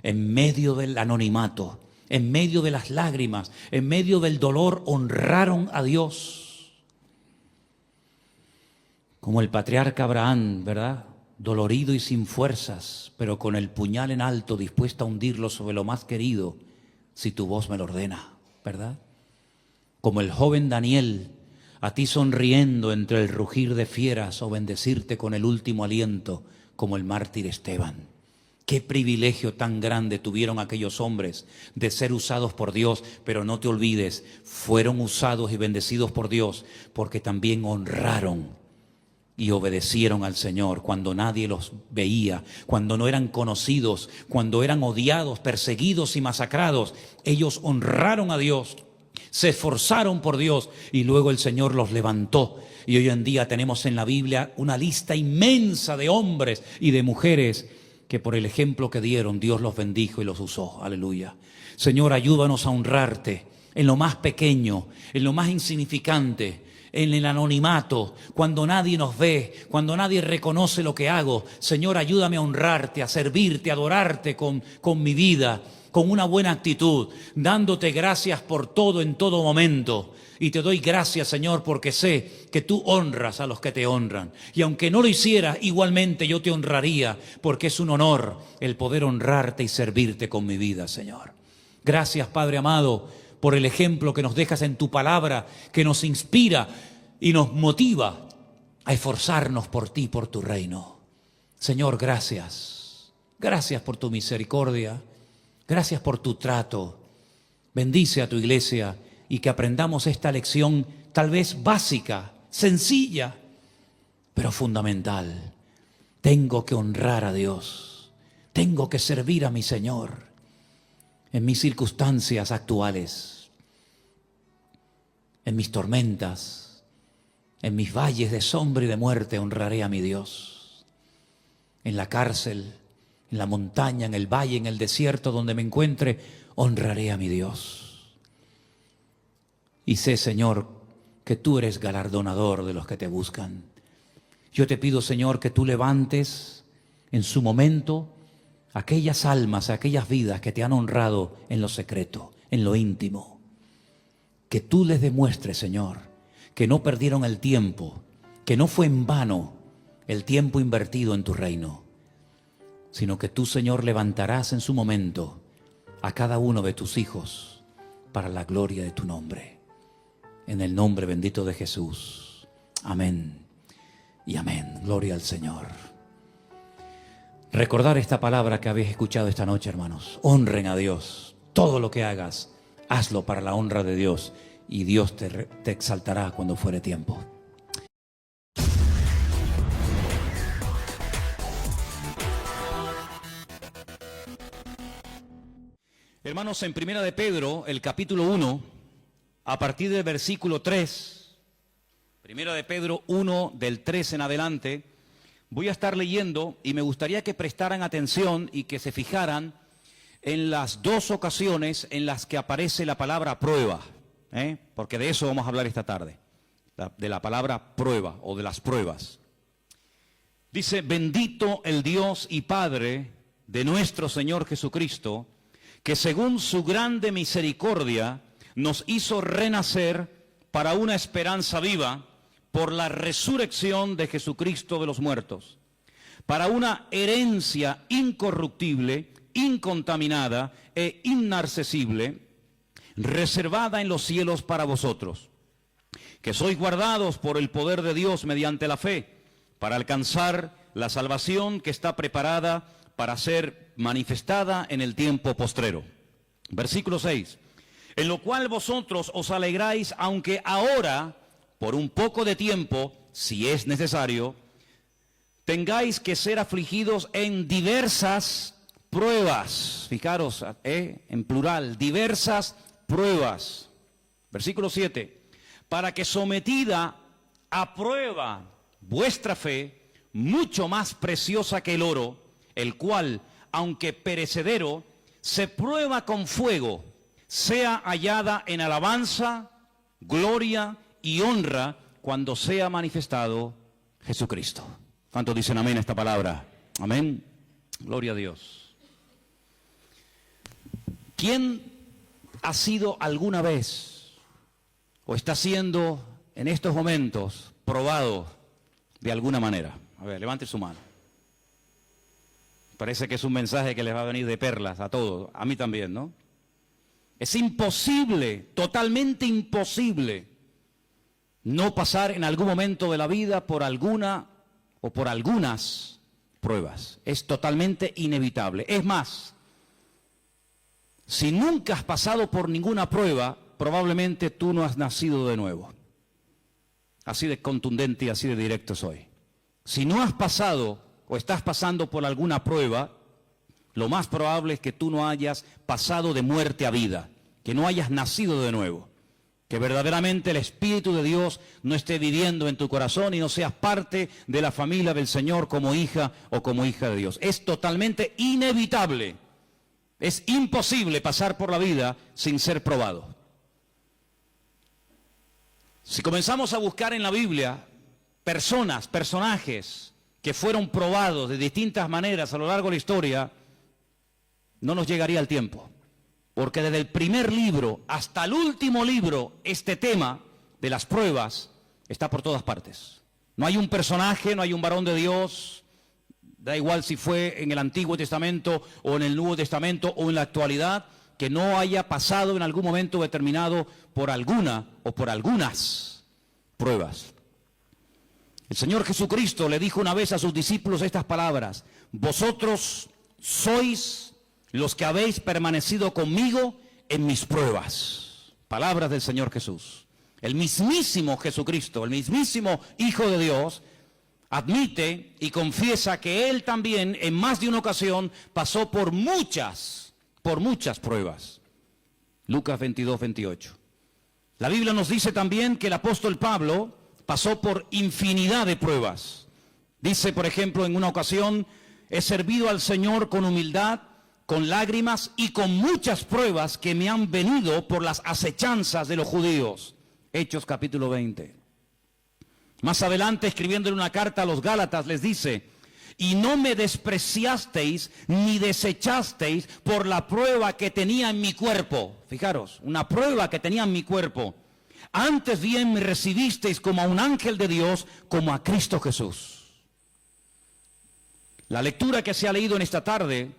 en medio del anonimato, en medio de las lágrimas, en medio del dolor, honraron a Dios. Como el patriarca Abraham, ¿verdad? Dolorido y sin fuerzas, pero con el puñal en alto, dispuesto a hundirlo sobre lo más querido, si tu voz me lo ordena, ¿verdad? Como el joven Daniel, a ti sonriendo entre el rugir de fieras o bendecirte con el último aliento, como el mártir Esteban. Qué privilegio tan grande tuvieron aquellos hombres de ser usados por Dios, pero no te olvides, fueron usados y bendecidos por Dios porque también honraron y obedecieron al Señor cuando nadie los veía, cuando no eran conocidos, cuando eran odiados, perseguidos y masacrados. Ellos honraron a Dios, se esforzaron por Dios y luego el Señor los levantó. Y hoy en día tenemos en la Biblia una lista inmensa de hombres y de mujeres que por el ejemplo que dieron, Dios los bendijo y los usó. Aleluya. Señor, ayúdanos a honrarte en lo más pequeño, en lo más insignificante, en el anonimato, cuando nadie nos ve, cuando nadie reconoce lo que hago. Señor, ayúdame a honrarte, a servirte, a adorarte con mi vida, con una buena actitud, dándote gracias por todo en todo momento. Y te doy gracias, Señor, porque sé que tú honras a los que te honran. Y aunque no lo hiciera, igualmente yo te honraría, porque es un honor el poder honrarte y servirte con mi vida, Señor. Gracias, Padre amado, por el ejemplo que nos dejas en tu palabra, que nos inspira y nos motiva a esforzarnos por ti, por tu reino. Señor, gracias. Gracias por tu misericordia. Gracias por tu trato. Bendice a tu iglesia y que aprendamos esta lección tal vez básica, sencilla, pero fundamental. Tengo que honrar a Dios. Tengo que servir a mi Señor en mis circunstancias actuales, en mis tormentas, en mis valles de sombra y de muerte. Honraré a mi Dios. En la cárcel, en la montaña, en el valle, en el desierto, donde me encuentre, honraré a mi Dios. Y sé, Señor, que tú eres galardonador de los que te buscan. Yo te pido, Señor, que tú levantes en su momento aquellas almas, aquellas vidas que te han honrado en lo secreto, en lo íntimo. Que tú les demuestres, Señor, que no perdieron el tiempo, que no fue en vano el tiempo invertido en tu reino, sino que tú, Señor, levantarás en su momento a cada uno de tus hijos para la gloria de tu nombre. En el nombre bendito de Jesús. Amén y amén. Gloria al Señor. Recordar esta palabra que habéis escuchado esta noche, hermanos. Honren a Dios. Todo lo que hagas, hazlo para la honra de Dios y Dios te exaltará cuando fuere tiempo. Hermanos, en Primera de Pedro, el capítulo 1, a partir del versículo 3, Primera de Pedro 1, del 3 en adelante, voy a estar leyendo y me gustaría que prestaran atención y que se fijaran en las dos ocasiones en las que aparece la palabra prueba, porque de eso vamos a hablar esta tarde, de la palabra prueba o de las pruebas. Dice: bendito el Dios y Padre de nuestro Señor Jesucristo, que según su grande misericordia nos hizo renacer para una esperanza viva por la resurrección de Jesucristo de los muertos, para una herencia incorruptible incontaminada e inaccesible, reservada en los cielos para vosotros, que sois guardados por el poder de Dios mediante la fe, para alcanzar la salvación que está preparada para ser manifestada en el tiempo postrero. Versículo 6. En lo cual vosotros os alegráis, aunque ahora, por un poco de tiempo, si es necesario, tengáis que ser afligidos en diversas pruebas. Fijaros, en plural, diversas pruebas. Versículo 7. Para que sometida a prueba vuestra fe, mucho más preciosa que el oro, el cual, aunque perecedero, se prueba con fuego, sea hallada en alabanza, gloria y honra cuando sea manifestado Jesucristo. ¿Cuántos dicen amén a esta palabra? Amén. Gloria a Dios. ¿Quién ha sido alguna vez o está siendo en estos momentos probado de alguna manera? A ver, levante su mano. Parece que es un mensaje que les va a venir de perlas a todos, a mí también, ¿no? Es imposible, totalmente imposible, no pasar en algún momento de la vida por alguna o por algunas pruebas. Es totalmente inevitable. Es más, si nunca has pasado por ninguna prueba, probablemente tú no has nacido de nuevo. Así de contundente y así de directo soy. Si no has pasado o estás pasando por alguna prueba, lo más probable es que tú no hayas pasado de muerte a vida, que no hayas nacido de nuevo, que verdaderamente el Espíritu de Dios no esté viviendo en tu corazón y no seas parte de la familia del Señor como hija o como hija de Dios. Es totalmente inevitable, es imposible pasar por la vida sin ser probado. Si comenzamos a buscar en la Biblia personajes que fueron probados de distintas maneras a lo largo de la historia, no nos llegaría el tiempo. Porque desde el primer libro hasta el último libro, este tema de las pruebas está por todas partes. No hay un personaje, no hay un varón de Dios, da igual si fue en el Antiguo Testamento o en el Nuevo Testamento o en la actualidad, que no haya pasado en algún momento determinado por alguna o por algunas pruebas. El Señor Jesucristo le dijo una vez a sus discípulos estas palabras: vosotros sois los que habéis permanecido conmigo en mis pruebas. Palabras del Señor Jesús. El mismísimo Jesucristo, el mismísimo Hijo de Dios, admite y confiesa que Él también en más de una ocasión pasó por muchas pruebas. Lucas 22, 28. La Biblia nos dice también que el apóstol Pablo pasó por infinidad de pruebas. Dice, por ejemplo, en una ocasión: he servido al Señor con humildad, con lágrimas y con muchas pruebas que me han venido por las acechanzas de los judíos. Hechos capítulo 20. Más adelante, escribiéndole una carta a los Gálatas, les dice: y no me despreciasteis ni desechasteis por la prueba que tenía en mi cuerpo. Fijaros, una prueba que tenía en mi cuerpo. Antes bien me recibisteis como a un ángel de Dios, como a Cristo Jesús. La lectura que se ha leído en esta tarde,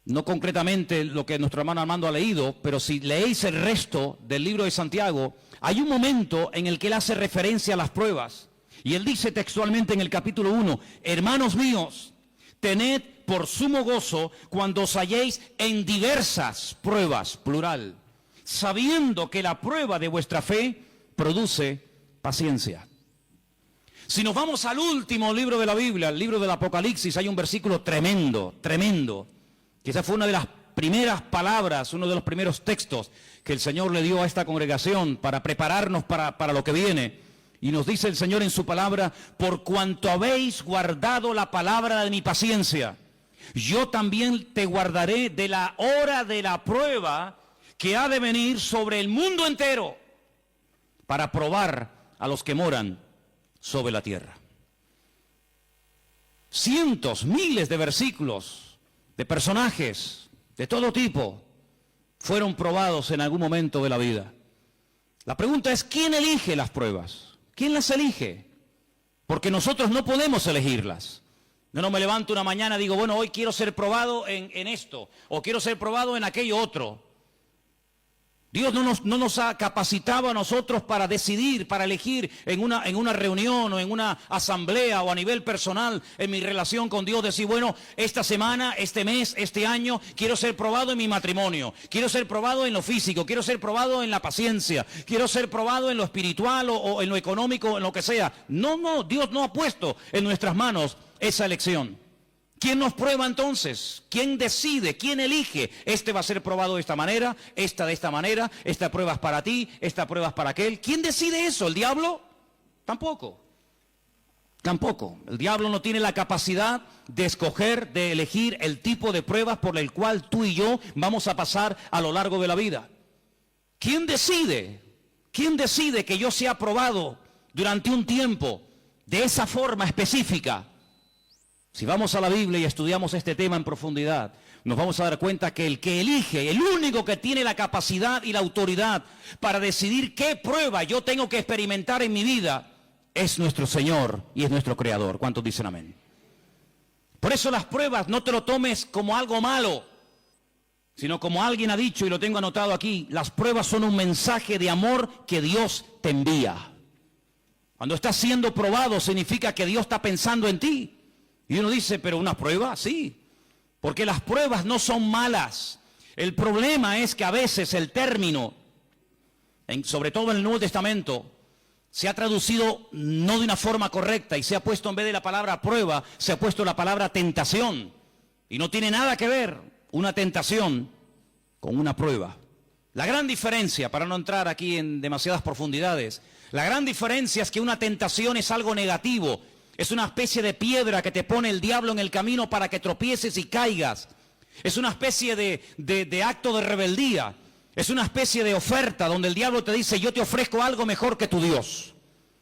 no concretamente lo que nuestro hermano Armando ha leído, pero si leéis el resto del libro de Santiago, hay un momento en el que él hace referencia a las pruebas. Y él dice textualmente en el capítulo 1, hermanos míos, tened por sumo gozo cuando os halléis en diversas pruebas, plural, sabiendo que la prueba de vuestra fe produce paciencia. Si nos vamos al último libro de la Biblia, el libro del Apocalipsis, hay un versículo tremendo, tremendo. Quizás fue una de las primeras palabras, uno de los primeros textos que el Señor le dio a esta congregación para prepararnos para lo que viene. Y nos dice el Señor en su palabra: por cuanto habéis guardado la palabra de mi paciencia, yo también te guardaré de la hora de la prueba que ha de venir sobre el mundo entero, para probar a los que moran sobre la tierra. Cientos, miles de versículos de personajes de todo tipo fueron probados en algún momento de la vida. La pregunta es: ¿quién elige las pruebas? ¿Quién las elige? Porque nosotros no podemos elegirlas. Yo no me levanto una mañana y digo, bueno, hoy quiero ser probado en esto, o quiero ser probado en aquello otro. Dios no nos ha capacitado a nosotros para decidir, para elegir en una reunión o en una asamblea o a nivel personal en mi relación con Dios, decir, bueno, esta semana, este mes, este año, quiero ser probado en mi matrimonio, quiero ser probado en lo físico, quiero ser probado en la paciencia, quiero ser probado en lo espiritual o en lo económico, en lo que sea. No, Dios no ha puesto en nuestras manos esa elección. ¿Quién nos prueba entonces? ¿Quién decide? ¿Quién elige? Este va a ser probado de esta manera, esta de esta manera, esta prueba es para ti, esta prueba es para aquel. ¿Quién decide eso? ¿El diablo? Tampoco. Tampoco. El diablo no tiene la capacidad de escoger, de elegir el tipo de pruebas por el cual tú y yo vamos a pasar a lo largo de la vida. ¿Quién decide? ¿Quién decide que yo sea probado durante un tiempo de esa forma específica? Si vamos a la Biblia y estudiamos este tema en profundidad, nos vamos a dar cuenta que el que elige, el único que tiene la capacidad y la autoridad para decidir qué prueba yo tengo que experimentar en mi vida, es nuestro Señor y es nuestro Creador. ¿Cuántos dicen amén? Por eso las pruebas no te lo tomes como algo malo, sino como alguien ha dicho, y lo tengo anotado aquí, las pruebas son un mensaje de amor que Dios te envía. Cuando estás siendo probado significa que Dios está pensando en ti. Y uno dice, pero una prueba, sí, porque las pruebas no son malas. El problema es que a veces el término, sobre todo en el Nuevo Testamento, se ha traducido no de una forma correcta y se ha puesto en vez de la palabra prueba, se ha puesto la palabra tentación. Y no tiene nada que ver una tentación con una prueba. La gran diferencia, para no entrar aquí en demasiadas profundidades, la gran diferencia es que una tentación es algo negativo. Es una especie de piedra que te pone el diablo en el camino para que tropieces y caigas. Es una especie de acto de rebeldía. Es una especie de oferta donde el diablo te dice, yo te ofrezco algo mejor que tu Dios.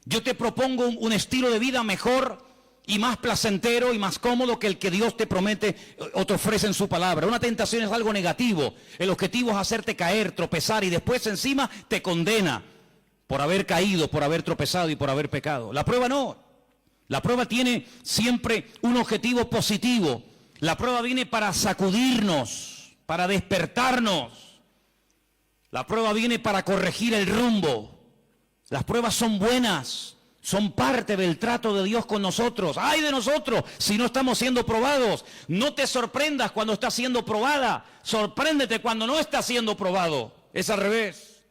Yo te propongo un estilo de vida mejor y más placentero y más cómodo que el que Dios te promete o te ofrece en su palabra. Una tentación es algo negativo. El objetivo es hacerte caer, tropezar y después encima te condena por haber caído, por haber tropezado y por haber pecado. La prueba no. La prueba tiene siempre un objetivo positivo. La prueba viene para sacudirnos, para despertarnos. La prueba viene para corregir el rumbo. Las pruebas son buenas, son parte del trato de Dios con nosotros. ¡Ay de nosotros si no estamos siendo probados! No te sorprendas cuando estás siendo probada. Sorpréndete cuando no estás siendo probado. Es al revés.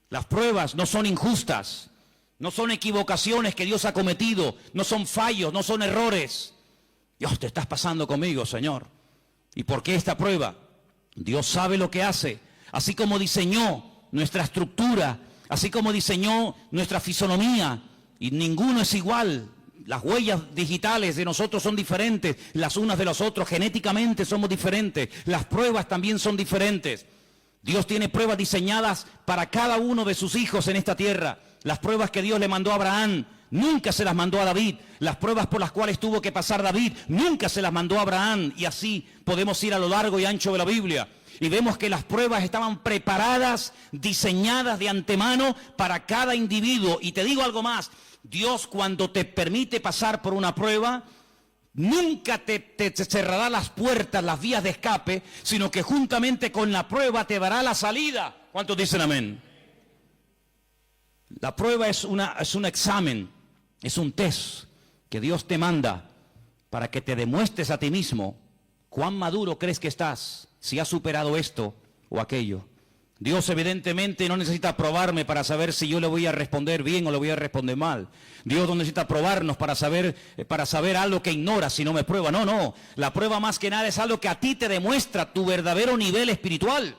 Las pruebas no son injustas. No son equivocaciones que Dios ha cometido, no son fallos, no son errores. Dios, te estás pasando conmigo, Señor. ¿Y por qué esta prueba? Dios sabe lo que hace. Así como diseñó nuestra estructura, así como diseñó nuestra fisonomía, y ninguno es igual. Las huellas digitales de nosotros son diferentes, las unas de los otros, genéticamente somos diferentes. Las pruebas también son diferentes. Dios tiene pruebas diseñadas para cada uno de sus hijos en esta tierra. Las pruebas que Dios le mandó a Abraham, nunca se las mandó a David. Las pruebas por las cuales tuvo que pasar David, nunca se las mandó a Abraham. Y así podemos ir a lo largo y ancho de la Biblia. Y vemos que las pruebas estaban preparadas, diseñadas de antemano para cada individuo. Y te digo algo más, Dios cuando te permite pasar por una prueba, nunca te cerrará las puertas, las vías de escape, sino que juntamente con la prueba te dará la salida. ¿Cuántos dicen amén? La prueba es un examen, es un test que Dios te manda para que te demuestres a ti mismo cuán maduro crees que estás, si has superado esto o aquello. Dios evidentemente no necesita probarme para saber si yo le voy a responder bien o le voy a responder mal. Dios no necesita probarnos para saber algo que ignora si no me prueba. No. La prueba más que nada es algo que a ti te demuestra tu verdadero nivel espiritual.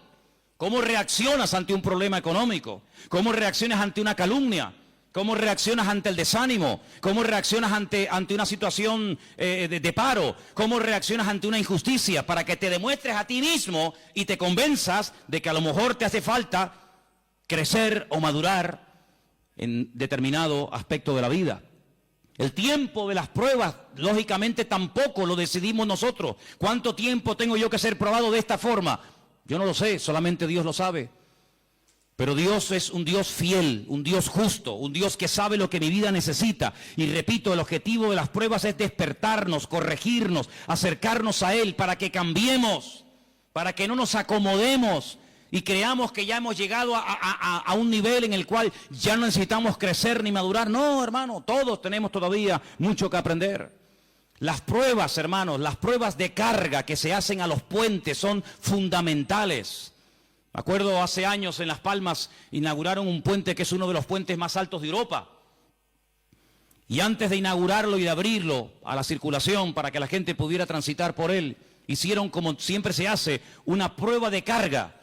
¿Cómo reaccionas ante un problema económico? ¿Cómo reaccionas ante una calumnia? ¿Cómo reaccionas ante el desánimo? ¿Cómo reaccionas ante una situación de paro? ¿Cómo reaccionas ante una injusticia? Para que te demuestres a ti mismo y te convenzas de que a lo mejor te hace falta crecer o madurar en determinado aspecto de la vida. El tiempo de las pruebas, lógicamente, tampoco lo decidimos nosotros. ¿Cuánto tiempo tengo yo que ser probado de esta forma? Yo no lo sé, solamente Dios lo sabe. Pero Dios es un Dios fiel, un Dios justo, un Dios que sabe lo que mi vida necesita. Y repito, el objetivo de las pruebas es despertarnos, corregirnos, acercarnos a Él para que cambiemos, para que no nos acomodemos y creamos que ya hemos llegado a un nivel en el cual ya no necesitamos crecer ni madurar. No, hermano, todos tenemos todavía mucho que aprender. Las pruebas, hermanos, las pruebas de carga que se hacen a los puentes son fundamentales. Me acuerdo hace años en Las Palmas inauguraron un puente que es uno de los puentes más altos de Europa. Y antes de inaugurarlo y de abrirlo a la circulación para que la gente pudiera transitar por él, hicieron, como siempre se hace, una prueba de carga.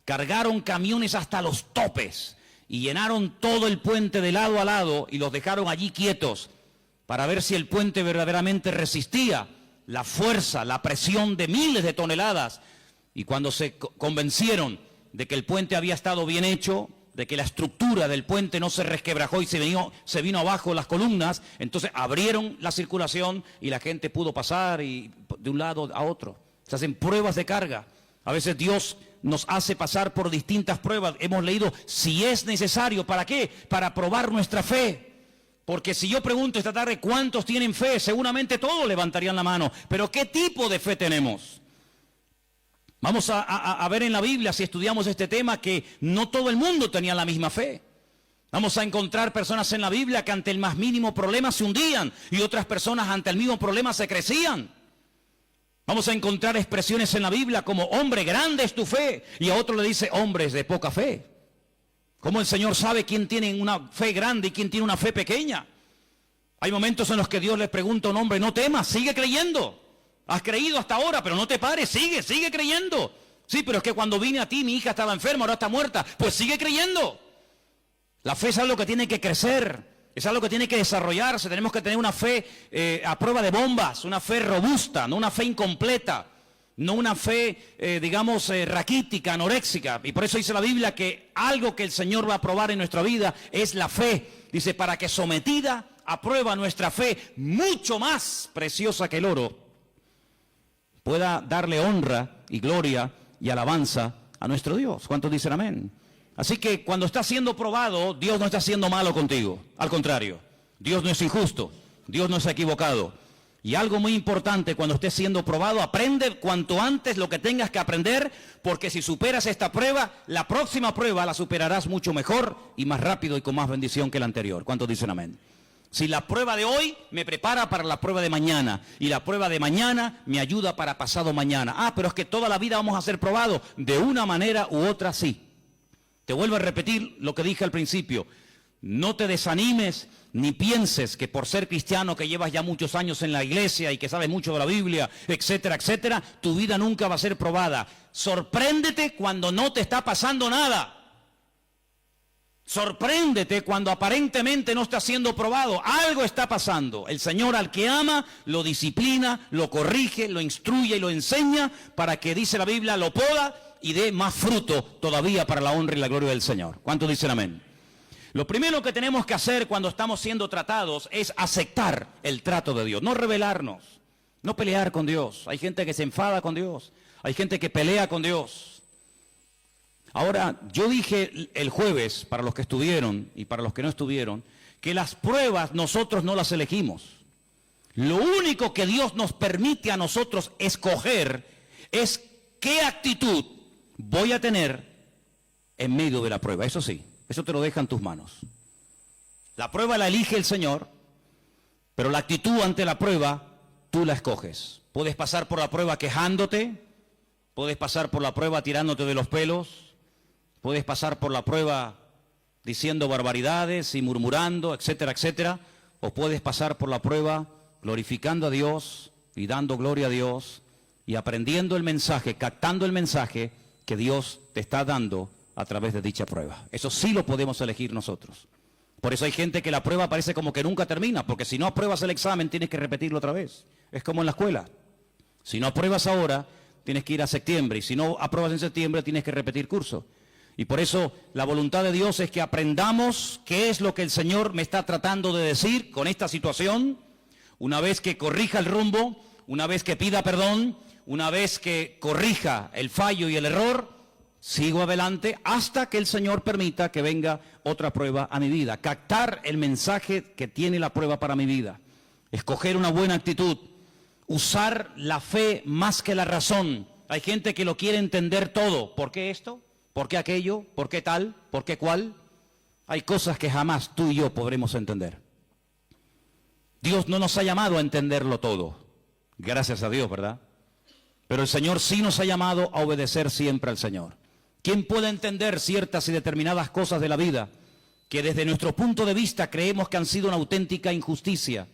Cargaron camiones hasta los topes y llenaron todo el puente de lado a lado y los dejaron allí quietos para ver si el puente verdaderamente resistía la fuerza, la presión de miles de toneladas. Y cuando se convencieron de que el puente había estado bien hecho, de que la estructura del puente no se resquebrajó y se vino abajo las columnas, entonces abrieron la circulación y la gente pudo pasar de un lado a otro. Se hacen pruebas de carga. A veces Dios nos hace pasar por distintas pruebas. Hemos leído si es necesario. ¿Para qué? Para probar nuestra fe. Porque si yo pregunto esta tarde cuántos tienen fe, seguramente todos levantarían la mano. Pero ¿qué tipo de fe tenemos? Vamos a ver en la Biblia, si estudiamos este tema, que no todo el mundo tenía la misma fe. Vamos a encontrar personas en la Biblia que ante el más mínimo problema se hundían y otras personas ante el mismo problema se crecían. Vamos a encontrar expresiones en la Biblia como hombre, grande es tu fe, y a otro le dice hombres de poca fe. ¿Cómo el Señor sabe quién tiene una fe grande y quién tiene una fe pequeña? Hay momentos en los que Dios les pregunta a un hombre, no temas, sigue creyendo. Has creído hasta ahora, pero no te pares, sigue creyendo. Sí, pero es que cuando vine a ti, mi hija estaba enferma, ahora está muerta. Pues sigue creyendo. La fe es algo que tiene que crecer, es algo que tiene que desarrollarse. Tenemos que tener una fe a prueba de bombas, una fe robusta, no una fe incompleta, no una fe, raquítica, anoréxica. Y por eso dice la Biblia que algo que el Señor va a probar en nuestra vida es la fe. Dice, para que sometida a prueba nuestra fe, mucho más preciosa que el oro, pueda darle honra y gloria y alabanza a nuestro Dios. ¿Cuántos dicen amén? Así que cuando estás siendo probado, Dios no está siendo malo contigo. Al contrario, Dios no es injusto, Dios no es equivocado. Y algo muy importante, cuando estés siendo probado, aprende cuanto antes lo que tengas que aprender, porque si superas esta prueba, la próxima prueba la superarás mucho mejor y más rápido y con más bendición que la anterior. ¿Cuántos dicen amén? Si la prueba de hoy me prepara para la prueba de mañana y la prueba de mañana me ayuda para pasado mañana. Pero es que toda la vida vamos a ser probados. De una manera u otra sí. Te vuelvo a repetir lo que dije al principio. No te desanimes ni pienses que por ser cristiano, que llevas ya muchos años en la iglesia y que sabes mucho de la Biblia, etcétera, etcétera, tu vida nunca va a ser probada. Sorpréndete cuando no te está pasando nada. Sorpréndete cuando aparentemente no está siendo probado. Algo está pasando. El Señor al que ama lo disciplina, lo corrige, lo instruye y lo enseña para que, dice la Biblia, lo poda y dé más fruto todavía para la honra y la gloria del Señor. ¿Cuántos dicen amén? Lo primero que tenemos que hacer cuando estamos siendo tratados es aceptar el trato de Dios, no rebelarnos, no pelear con Dios. Hay gente que se enfada con Dios, hay gente que pelea con Dios. Ahora, yo dije el jueves, para los que estuvieron y para los que no estuvieron, que las pruebas nosotros no las elegimos. Lo único que Dios nos permite a nosotros escoger es qué actitud voy a tener en medio de la prueba. Eso sí, eso te lo deja en tus manos. La prueba la elige el Señor, pero la actitud ante la prueba tú la escoges. Puedes pasar por la prueba quejándote, puedes pasar por la prueba tirándote de los pelos, puedes pasar por la prueba diciendo barbaridades y murmurando, etcétera, etcétera. O puedes pasar por la prueba glorificando a Dios y dando gloria a Dios y aprendiendo el mensaje, captando el mensaje que Dios te está dando a través de dicha prueba. Eso sí lo podemos elegir nosotros. Por eso hay gente que la prueba parece como que nunca termina, porque si no apruebas el examen tienes que repetirlo otra vez. Es como en la escuela. Si no apruebas ahora, tienes que ir a septiembre, y si no apruebas en septiembre tienes que repetir curso. Y por eso la voluntad de Dios es que aprendamos qué es lo que el Señor me está tratando de decir con esta situación, una vez que corrija el rumbo, una vez que pida perdón, una vez que corrija el fallo y el error, Sigo adelante hasta que el Señor permita que venga otra prueba a mi vida. Captar el mensaje que tiene la prueba para mi vida. Escoger una buena actitud. Usar la fe más que la razón. Hay gente que lo quiere entender todo. ¿Por qué esto? ¿Por qué aquello? ¿Por qué tal? ¿Por qué cual? Hay cosas que jamás tú y yo podremos entender. Dios no nos ha llamado a entenderlo todo. Gracias a Dios, ¿verdad? Pero el Señor sí nos ha llamado a obedecer siempre al Señor. ¿Quién puede entender ciertas y determinadas cosas de la vida que desde nuestro punto de vista creemos que han sido una auténtica injusticia?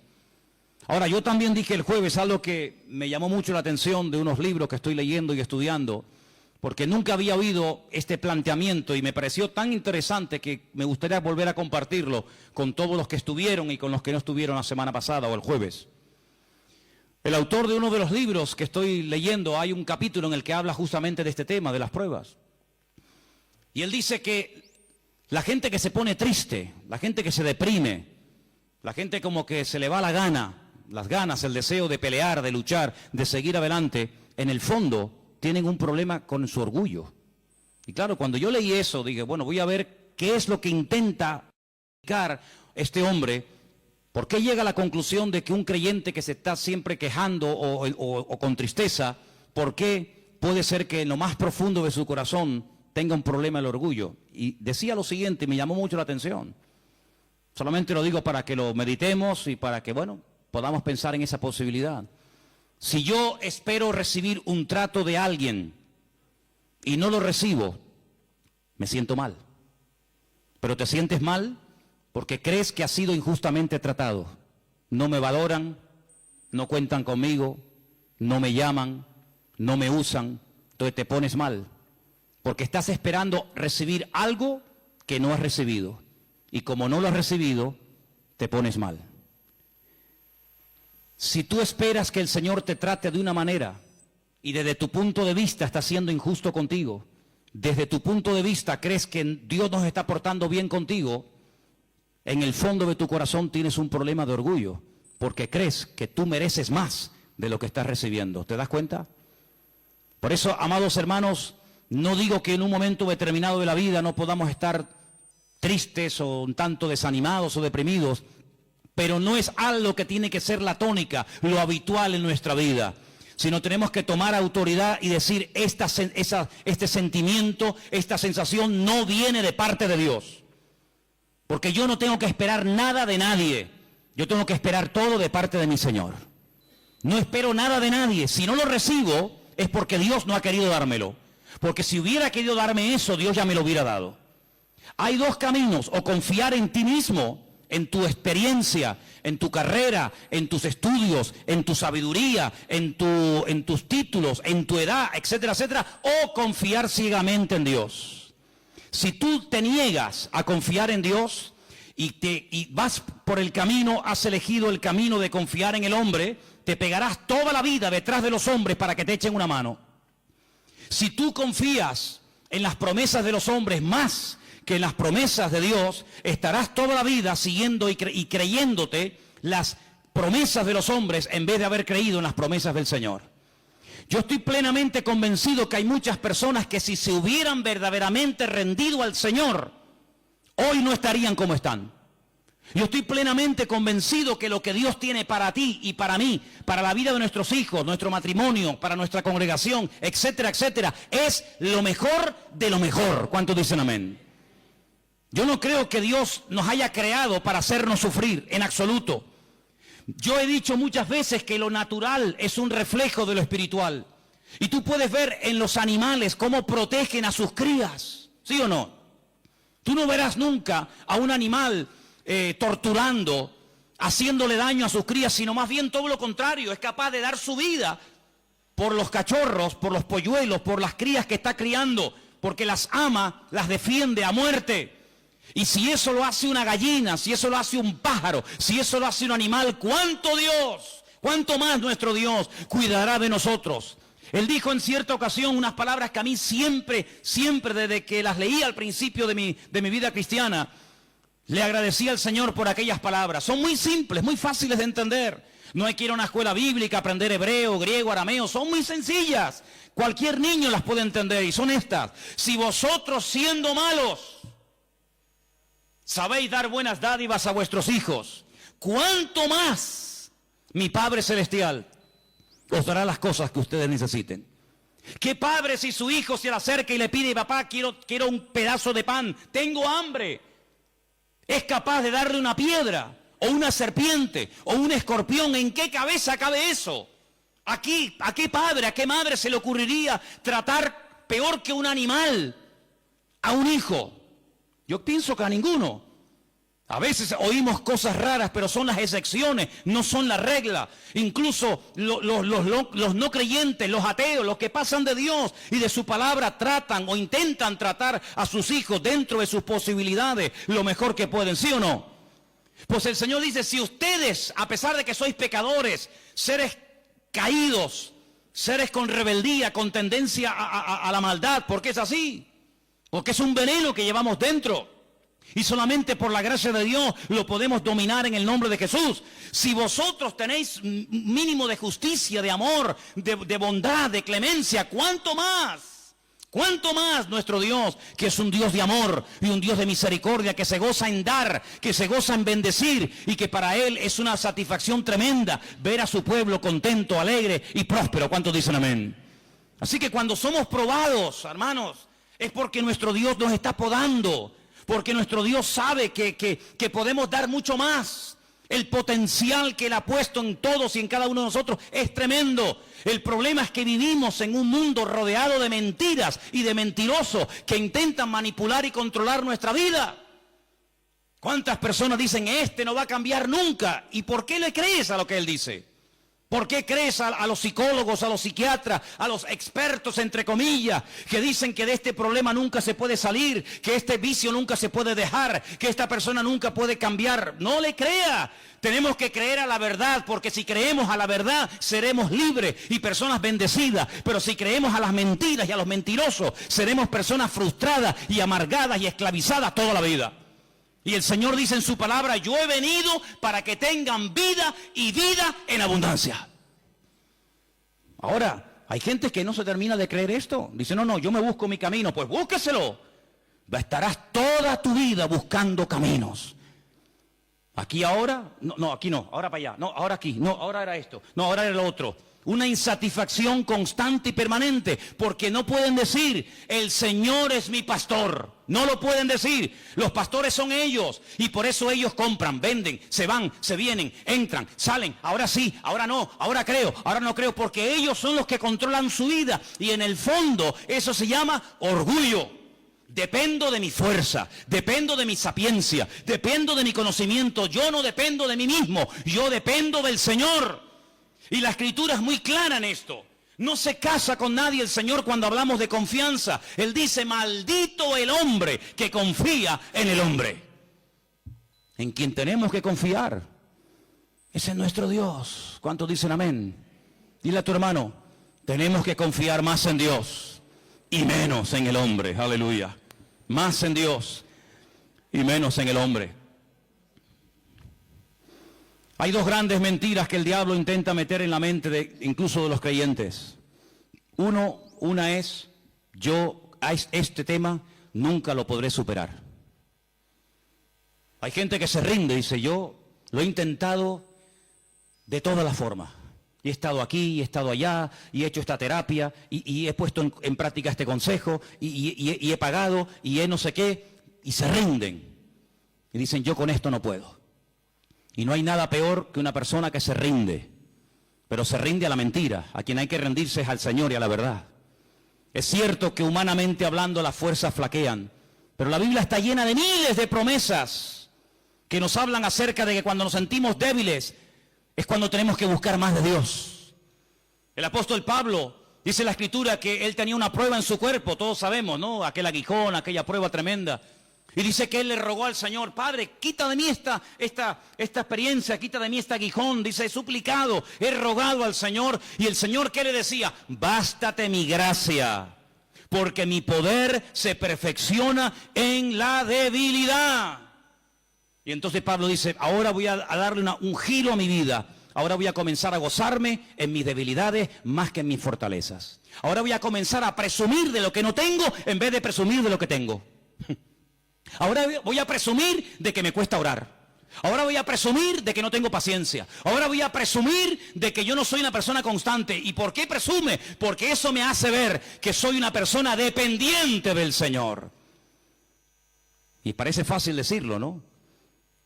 Ahora, yo también dije el jueves algo que me llamó mucho la atención de unos libros que estoy leyendo y estudiando, porque nunca había oído este planteamiento y me pareció tan interesante que me gustaría volver a compartirlo con todos los que estuvieron y con los que no estuvieron la semana pasada o el jueves. El autor de uno de los libros que estoy leyendo, hay un capítulo en el que habla justamente de este tema, de las pruebas. Y él dice que la gente que se pone triste, la gente que se deprime, la gente como que se le va la gana, las ganas, el deseo de pelear, de luchar, de seguir adelante, en el fondo tienen un problema con su orgullo. Y claro, cuando yo leí eso, dije, bueno, voy a ver qué es lo que intenta explicar este hombre. ¿Por qué llega a la conclusión de que un creyente que se está siempre quejando o con tristeza, por qué puede ser que en lo más profundo de su corazón tenga un problema el orgullo? Y decía lo siguiente, y me llamó mucho la atención. Solamente lo digo para que lo meditemos y para que, bueno, podamos pensar en esa posibilidad. Si yo espero recibir un trato de alguien y no lo recibo, me siento mal. Pero te sientes mal porque crees que has sido injustamente tratado. No me valoran, no cuentan conmigo, no me llaman, no me usan, entonces te pones mal. Porque estás esperando recibir algo que no has recibido. Y como no lo has recibido, te pones mal. Si tú esperas que el Señor te trate de una manera y desde tu punto de vista está siendo injusto contigo, desde tu punto de vista crees que Dios nos está portando bien contigo, en el fondo de tu corazón tienes un problema de orgullo, porque crees que tú mereces más de lo que estás recibiendo. ¿Te das cuenta? Por eso, amados hermanos, no digo que en un momento determinado de la vida no podamos estar tristes o un tanto desanimados o deprimidos, pero no es algo que tiene que ser la tónica, lo habitual en nuestra vida, sino tenemos que tomar autoridad y decir, este sentimiento, esta sensación no viene de parte de Dios. Porque yo no tengo que esperar nada de nadie. Yo tengo que esperar todo de parte de mi Señor. No espero nada de nadie. Si no lo recibo, es porque Dios no ha querido dármelo. Porque si hubiera querido darme eso, Dios ya me lo hubiera dado. Hay dos caminos: o confiar en ti mismo, en tu experiencia, en tu carrera, en tus estudios, en tu sabiduría, en tus títulos, en tu edad, etcétera, etcétera, o confiar ciegamente en Dios. Si tú te niegas a confiar en Dios y vas por el camino, has elegido el camino de confiar en el hombre, te pegarás toda la vida detrás de los hombres para que te echen una mano. Si tú confías en las promesas de los hombres más que en las promesas de Dios, estarás toda la vida siguiendo y creyéndote las promesas de los hombres en vez de haber creído en las promesas del Señor. Yo estoy plenamente convencido que hay muchas personas que si se hubieran verdaderamente rendido al Señor, hoy no estarían como están. Yo estoy plenamente convencido que lo que Dios tiene para ti y para mí, para la vida de nuestros hijos, nuestro matrimonio, para nuestra congregación, etcétera, etcétera, es lo mejor de lo mejor. ¿Cuántos dicen amén? Yo no creo que Dios nos haya creado para hacernos sufrir, en absoluto. Yo he dicho muchas veces que lo natural es un reflejo de lo espiritual. Y tú puedes ver en los animales cómo protegen a sus crías, ¿sí o no? Tú no verás nunca a un animal torturando, haciéndole daño a sus crías, sino más bien todo lo contrario, es capaz de dar su vida por los cachorros, por los polluelos, por las crías que está criando, porque las ama, las defiende a muerte. Y si eso lo hace una gallina, si eso lo hace un pájaro, si eso lo hace un animal, ¿cuánto Dios, cuánto más nuestro Dios cuidará de nosotros? Él dijo en cierta ocasión unas palabras que a mí siempre, desde que las leí al principio de mi vida cristiana, le agradecí al Señor por aquellas palabras. Son muy simples, muy fáciles de entender. No hay que ir a una escuela bíblica, aprender hebreo, griego, arameo. Son muy sencillas. Cualquier niño las puede entender y son estas. Si vosotros siendo malos sabéis dar buenas dádivas a vuestros hijos, ¿cuánto más mi Padre Celestial os dará las cosas que ustedes necesiten? ¿Qué padre si su hijo se le acerca y le pide, papá, quiero un pedazo de pan, tengo hambre, es capaz de darle una piedra o una serpiente o un escorpión? ¿En qué cabeza cabe eso? ¿A qué padre, a qué madre se le ocurriría tratar peor que un animal a un hijo? Yo pienso que a ninguno. A veces oímos cosas raras, pero son las excepciones, no son la regla. Incluso los no creyentes, los ateos, los que pasan de Dios y de su palabra, tratan o intentan tratar a sus hijos dentro de sus posibilidades lo mejor que pueden, ¿sí o no? Pues el Señor dice, si ustedes, a pesar de que sois pecadores, seres caídos, seres con rebeldía, con tendencia a la maldad, porque es así, porque es un veneno que llevamos dentro. Y solamente por la gracia de Dios lo podemos dominar en el nombre de Jesús. Si vosotros tenéis mínimo de justicia, de amor, de bondad, de clemencia, ¿cuánto más? ¿Cuánto más nuestro Dios, que es un Dios de amor y un Dios de misericordia, que se goza en dar, que se goza en bendecir y que para Él es una satisfacción tremenda ver a su pueblo contento, alegre y próspero? ¿Cuántos dicen amén? Así que cuando somos probados, hermanos, es porque nuestro Dios nos está podando. Porque nuestro Dios sabe que podemos dar mucho más. El potencial que Él ha puesto en todos y en cada uno de nosotros es tremendo. El problema es que vivimos en un mundo rodeado de mentiras y de mentirosos que intentan manipular y controlar nuestra vida. ¿Cuántas personas dicen, este no va a cambiar nunca? ¿Y por qué le crees a lo que Él dice? ¿Por qué crees a los psicólogos, a los psiquiatras, a los expertos, entre comillas, que dicen que de este problema nunca se puede salir, que este vicio nunca se puede dejar, que esta persona nunca puede cambiar? No le crea. Tenemos que creer a la verdad, porque si creemos a la verdad, seremos libres y personas bendecidas. Pero si creemos a las mentiras y a los mentirosos, seremos personas frustradas y amargadas y esclavizadas toda la vida. Y el Señor dice en su palabra, yo he venido para que tengan vida y vida en abundancia. Ahora, hay gente que no se termina de creer esto. Dice, no, yo me busco mi camino. Pues búsqueselo. Estarás toda tu vida buscando caminos. Aquí ahora, no, aquí no, ahora para allá, no, ahora aquí, no, ahora era esto, no, ahora era lo otro. Una insatisfacción constante y permanente, porque no pueden decir, el Señor es mi pastor. No lo pueden decir. Los pastores son ellos, y por eso ellos compran, venden, se van, se vienen, entran, salen. Ahora sí, ahora no, ahora creo, ahora no creo, porque ellos son los que controlan su vida. Y en el fondo eso se llama orgullo. Dependo de mi fuerza, dependo de mi sapiencia, dependo de mi conocimiento. Yo no dependo de mí mismo, yo dependo del Señor. Y la Escritura es muy clara en esto. No se casa con nadie el Señor cuando hablamos de confianza. Él dice, maldito el hombre que confía en el hombre. En quien tenemos que confiar es en nuestro Dios. ¿Cuántos dicen amén? Dile a tu hermano, tenemos que confiar más en Dios y menos en el hombre. Aleluya. Más en Dios y menos en el hombre. Hay dos grandes mentiras que el diablo intenta meter en la mente incluso de los creyentes. Una es, yo a este tema nunca lo podré superar. Hay gente que se rinde y dice, yo lo he intentado de todas las formas. Y he estado aquí, y he estado allá, y he hecho esta terapia, y he puesto en práctica este consejo, y he pagado, y he no sé qué, y se rinden. Y dicen, yo con esto no puedo. Y no hay nada peor que una persona que se rinde, pero se rinde a la mentira. A quien hay que rendirse es al Señor y a la verdad. Es cierto que humanamente hablando las fuerzas flaquean, pero la Biblia está llena de miles de promesas que nos hablan acerca de que cuando nos sentimos débiles es cuando tenemos que buscar más de Dios. El apóstol Pablo dice en la Escritura que él tenía una prueba en su cuerpo, todos sabemos, ¿no? Aquel aguijón, aquella prueba tremenda. Y dice que él le rogó al Señor, Padre, quita de mí esta experiencia, quita de mí este aguijón. Dice, he suplicado, he rogado al Señor. Y el Señor, ¿qué le decía? Bástate mi gracia, porque mi poder se perfecciona en la debilidad. Y entonces Pablo dice, ahora voy a darle un giro a mi vida. ahora voy a comenzar a gozarme en mis debilidades más que en mis fortalezas. Ahora voy a comenzar a presumir de lo que no tengo en vez de presumir de lo que tengo. Ahora voy a presumir de que me cuesta orar. Ahora voy a presumir de que no tengo paciencia. Ahora voy a presumir de que yo no soy una persona constante. ¿Y por qué presume? Porque eso me hace ver que soy una persona dependiente del Señor. Y parece fácil decirlo, ¿no?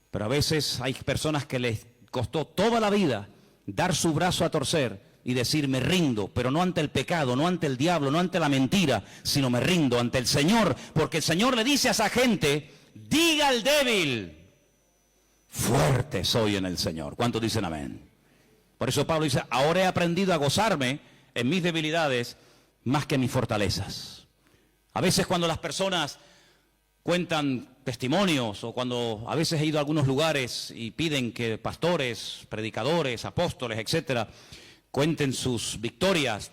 Pero a veces hay personas que les costó toda la vida dar su brazo a torcer y decir me rindo, pero no ante el pecado, no ante el diablo, no ante la mentira, sino me rindo ante el Señor. Porque el Señor le dice a esa gente, diga al débil, fuerte soy en el Señor. ¿Cuántos dicen amén? Por eso Pablo dice, ahora he aprendido a gozarme en mis debilidades más que en mis fortalezas. A veces cuando las personas cuentan testimonios o cuando a veces he ido a algunos lugares y piden que pastores, predicadores, apóstoles, etcétera, cuenten sus victorias,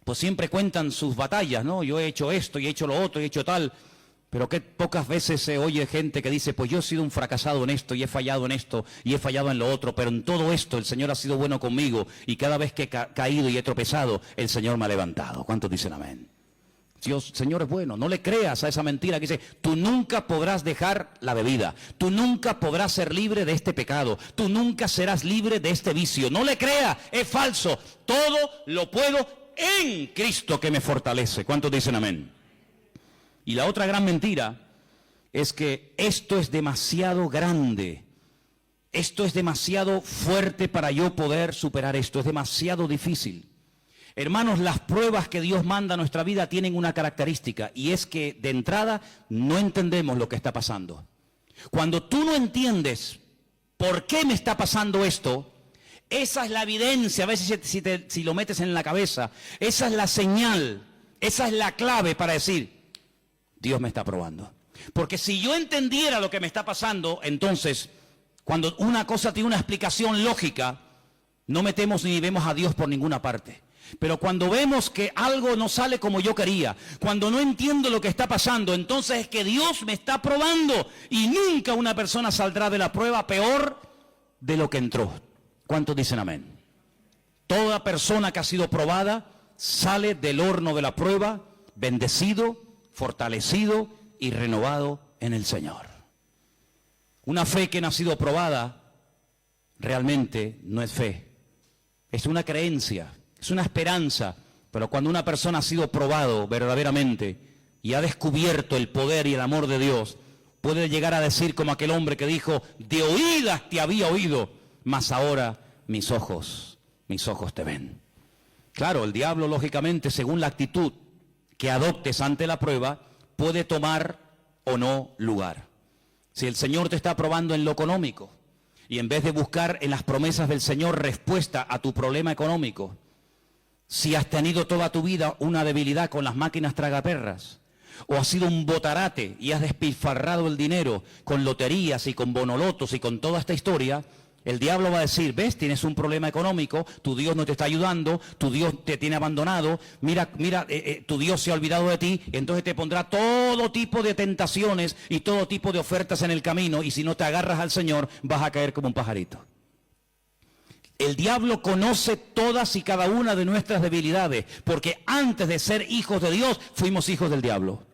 pues siempre cuentan sus batallas, ¿no? Yo he hecho esto y he hecho lo otro y he hecho tal. Pero qué pocas veces se oye gente que dice, pues yo he sido un fracasado en esto y he fallado en esto y he fallado en lo otro, pero en todo esto el Señor ha sido bueno conmigo y cada vez que he caído y he tropezado, el Señor me ha levantado. ¿Cuántos dicen amén? Dios, Señor es bueno, no le creas a esa mentira que dice, tú nunca podrás dejar la bebida, tú nunca podrás ser libre de este pecado, tú nunca serás libre de este vicio. No le creas, es falso, todo lo puedo en Cristo que me fortalece. ¿Cuántos dicen amén? Y la otra gran mentira es que esto es demasiado grande, esto es demasiado fuerte para yo poder superar esto, es demasiado difícil. Hermanos, las pruebas que Dios manda a nuestra vida tienen una característica y es que de entrada no entendemos lo que está pasando. Cuando tú no entiendes por qué me está pasando esto, esa es la evidencia, a veces si lo metes en la cabeza, esa es la señal, esa es la clave para decir, Dios me está probando. Porque si yo entendiera lo que me está pasando, entonces, cuando una cosa tiene una explicación lógica, no metemos ni vemos a Dios por ninguna parte. Pero cuando vemos que algo no sale como yo quería, cuando no entiendo lo que está pasando, entonces es que Dios me está probando. Y nunca una persona saldrá de la prueba peor de lo que entró. ¿Cuántos dicen amén? Toda persona que ha sido probada sale del horno de la prueba bendecido, fortalecido y renovado en el Señor. Una fe que no ha sido probada realmente no es fe, es una creencia, es una esperanza. Pero cuando una persona ha sido probado verdaderamente y ha descubierto el poder y el amor de Dios, puede llegar a decir como aquel hombre que dijo, de oídas te había oído, mas ahora mis ojos te ven. Claro, el diablo lógicamente, según la actitud que adoptes ante la prueba, puede tomar o no lugar. Si el Señor te está probando en lo económico y en vez de buscar en las promesas del Señor respuesta a tu problema económico, si has tenido toda tu vida una debilidad con las máquinas tragaperras, o has sido un botarate y has despilfarrado el dinero con loterías y con bonolotos y con toda esta historia, el diablo va a decir, ves, tienes un problema económico, tu Dios no te está ayudando, tu Dios te tiene abandonado, mira, tu Dios se ha olvidado de ti, entonces te pondrá todo tipo de tentaciones y todo tipo de ofertas en el camino, y si no te agarras al Señor, vas a caer como un pajarito. El diablo conoce todas y cada una de nuestras debilidades, porque antes de ser hijos de Dios, fuimos hijos del diablo.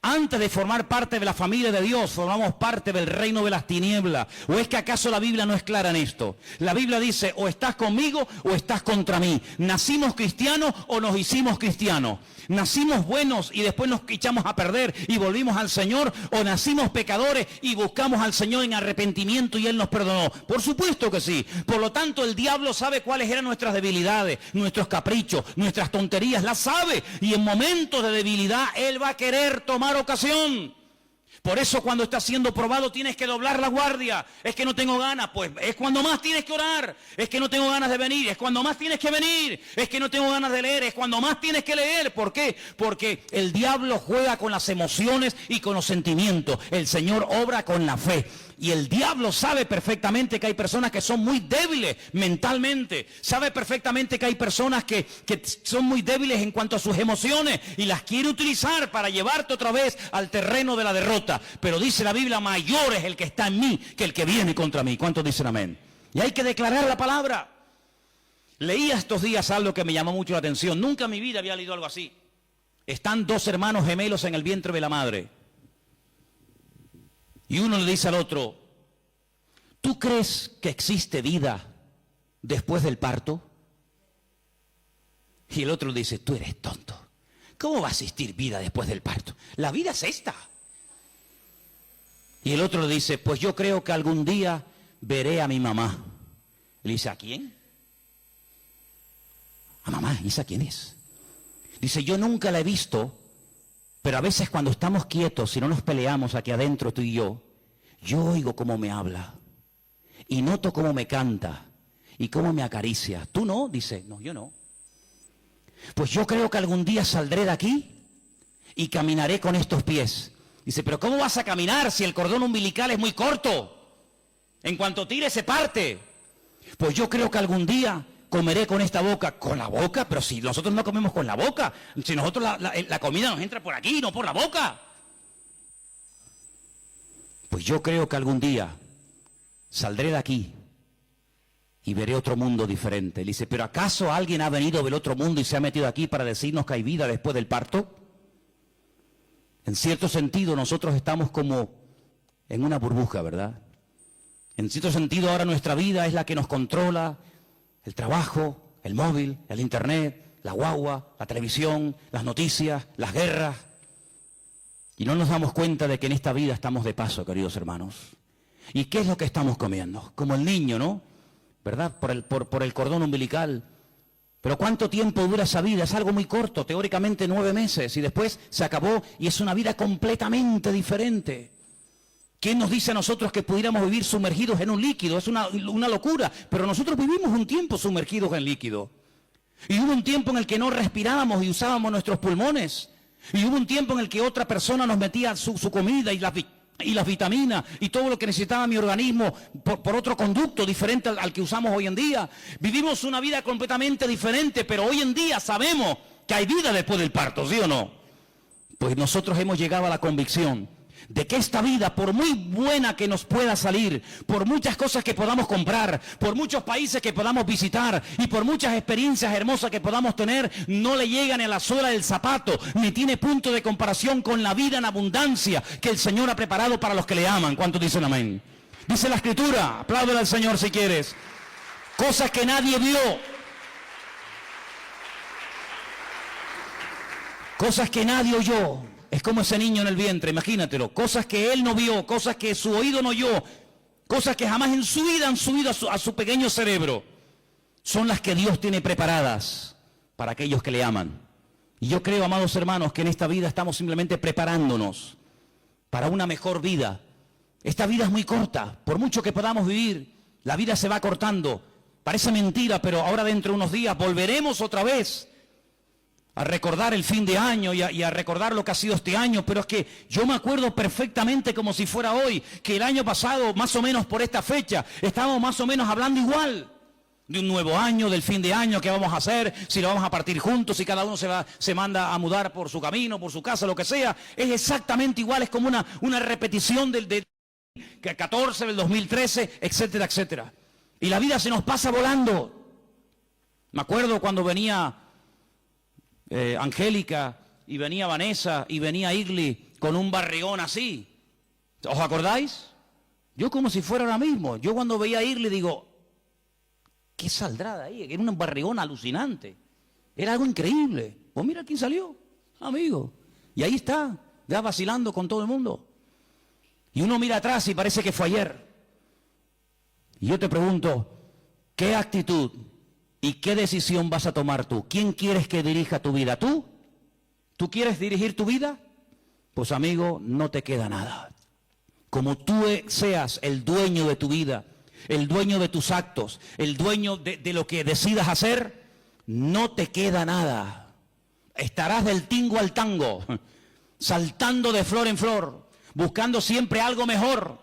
Antes de formar parte de la familia de Dios, formamos parte del reino de las tinieblas. ¿O es que acaso la Biblia no es clara en esto? La Biblia dice, o estás conmigo o estás contra mí. ¿Nacimos cristianos o nos hicimos cristianos? ¿Nacimos buenos y después nos echamos a perder y volvimos al Señor? ¿O nacimos pecadores y buscamos al Señor en arrepentimiento y Él nos perdonó? Por supuesto que sí. Por lo tanto, el diablo sabe cuáles eran nuestras debilidades, nuestros caprichos, nuestras tonterías, las sabe. Y en momentos de debilidad, Él va a querer tomar ocasión. Por eso cuando estás siendo probado tienes que doblar la guardia. Es que no tengo ganas, pues es cuando más tienes que orar. Es que no tengo ganas de venir, es cuando más tienes que venir. Es que no tengo ganas de leer, es cuando más tienes que leer. ¿Por qué? Porque el diablo juega con las emociones y con los sentimientos. El Señor obra con la fe. Y el diablo sabe perfectamente que hay personas que son muy débiles mentalmente. Sabe perfectamente que hay personas que son muy débiles en cuanto a sus emociones y las quiere utilizar para llevarte otra vez al terreno de la derrota. Pero dice la Biblia, mayor es el que está en mí que el que viene contra mí. ¿Cuántos dicen amén? Y hay que declarar la palabra. Leía estos días algo que me llamó mucho la atención. Nunca en mi vida había leído algo así. Están dos hermanos gemelos en el vientre de la madre. Y uno le dice al otro, ¿tú crees que existe vida después del parto? Y el otro le dice, tú eres tonto. ¿Cómo va a existir vida después del parto? La vida es esta. Y el otro le dice, pues yo creo que algún día veré a mi mamá. Le dice, ¿a quién? A mamá. ¿Y esa quién es? Dice, yo nunca la he visto, pero a veces cuando estamos quietos y no nos peleamos aquí adentro tú y yo oigo cómo me habla y noto cómo me canta y cómo me acaricia. ¿Tú no? Dice, no, yo no. Pues yo creo que algún día saldré de aquí y caminaré con estos pies. Dice, pero ¿cómo vas a caminar si el cordón umbilical es muy corto? En cuanto tire se parte. Pues yo creo que algún día comeré con esta boca. ¿Con la boca? Pero si nosotros no comemos con la boca. Si nosotros la comida nos entra por aquí, no por la boca. Pues yo creo que algún día saldré de aquí y veré otro mundo diferente. Le dice, ¿pero acaso alguien ha venido del otro mundo y se ha metido aquí para decirnos que hay vida después del parto? En cierto sentido, nosotros estamos como en una burbuja, ¿verdad? En cierto sentido, ahora nuestra vida es la que nos controla, el trabajo, el móvil, el internet, la guagua, la televisión, las noticias, las guerras. Y no nos damos cuenta de que en esta vida estamos de paso, queridos hermanos. ¿Y qué es lo que estamos comiendo? Como el niño, ¿no? ¿Verdad? Por el cordón umbilical. Pero ¿cuánto tiempo dura esa vida? Es algo muy corto, teóricamente 9 meses, y después se acabó y es una vida completamente diferente. ¿Quién nos dice a nosotros que pudiéramos vivir sumergidos en un líquido? Es una locura, pero nosotros vivimos un tiempo sumergidos en líquido. Y hubo un tiempo en el que no respirábamos y usábamos nuestros pulmones. Y hubo un tiempo en el que otra persona nos metía su comida y las vitaminas y todo lo que necesitaba mi organismo por otro conducto diferente al que usamos hoy en día. Vivimos una vida completamente diferente, pero hoy en día sabemos que hay vida después del parto, ¿sí o no? Pues nosotros hemos llegado a la convicción de que esta vida, por muy buena que nos pueda salir, por muchas cosas que podamos comprar, por muchos países que podamos visitar y por muchas experiencias hermosas que podamos tener, no le llega ni a la suela del zapato, ni tiene punto de comparación con la vida en abundancia que el Señor ha preparado para los que le aman. ¿Cuántos dicen amén? Dice la Escritura, apláudele al Señor si quieres, cosas que nadie vio, cosas que nadie oyó. Es como ese niño en el vientre, imagínatelo. Cosas que él no vio, cosas que su oído no oyó, cosas que jamás en su vida han subido a su pequeño cerebro. Son las que Dios tiene preparadas para aquellos que le aman. Y yo creo, amados hermanos, que en esta vida estamos simplemente preparándonos para una mejor vida. Esta vida es muy corta, por mucho que podamos vivir, la vida se va cortando. Parece mentira, pero ahora dentro de unos días volveremos otra vez a recordar el fin de año y a recordar lo que ha sido este año, pero es que yo me acuerdo perfectamente como si fuera hoy, que el año pasado, más o menos por esta fecha, estábamos más o menos hablando igual, de un nuevo año, del fin de año, qué vamos a hacer, si lo vamos a partir juntos, si cada uno se manda a mudar por su camino, por su casa, lo que sea. Es exactamente igual, es como una repetición del 14, del 2013, etcétera, etcétera. Y la vida se nos pasa volando. Me acuerdo cuando venía Angélica, y venía Vanessa, y venía Igli con un barrigón así. ¿Os acordáis? Yo como si fuera ahora mismo. Yo cuando veía a Igli digo, ¿qué saldrá de ahí? Era un barrigón alucinante. Era algo increíble. Pues mira quién salió, amigo. Y ahí está, ya vacilando con todo el mundo. Y uno mira atrás y parece que fue ayer. Y yo te pregunto, ¿qué actitud y qué decisión vas a tomar tú? ¿Quién quieres que dirija tu vida? ¿Tú? ¿Tú quieres dirigir tu vida? Pues amigo, no te queda nada. Como tú seas el dueño de tu vida, el dueño de tus actos, el dueño de lo que decidas hacer, no te queda nada. Estarás del tingo al tango, saltando de flor en flor, buscando siempre algo mejor,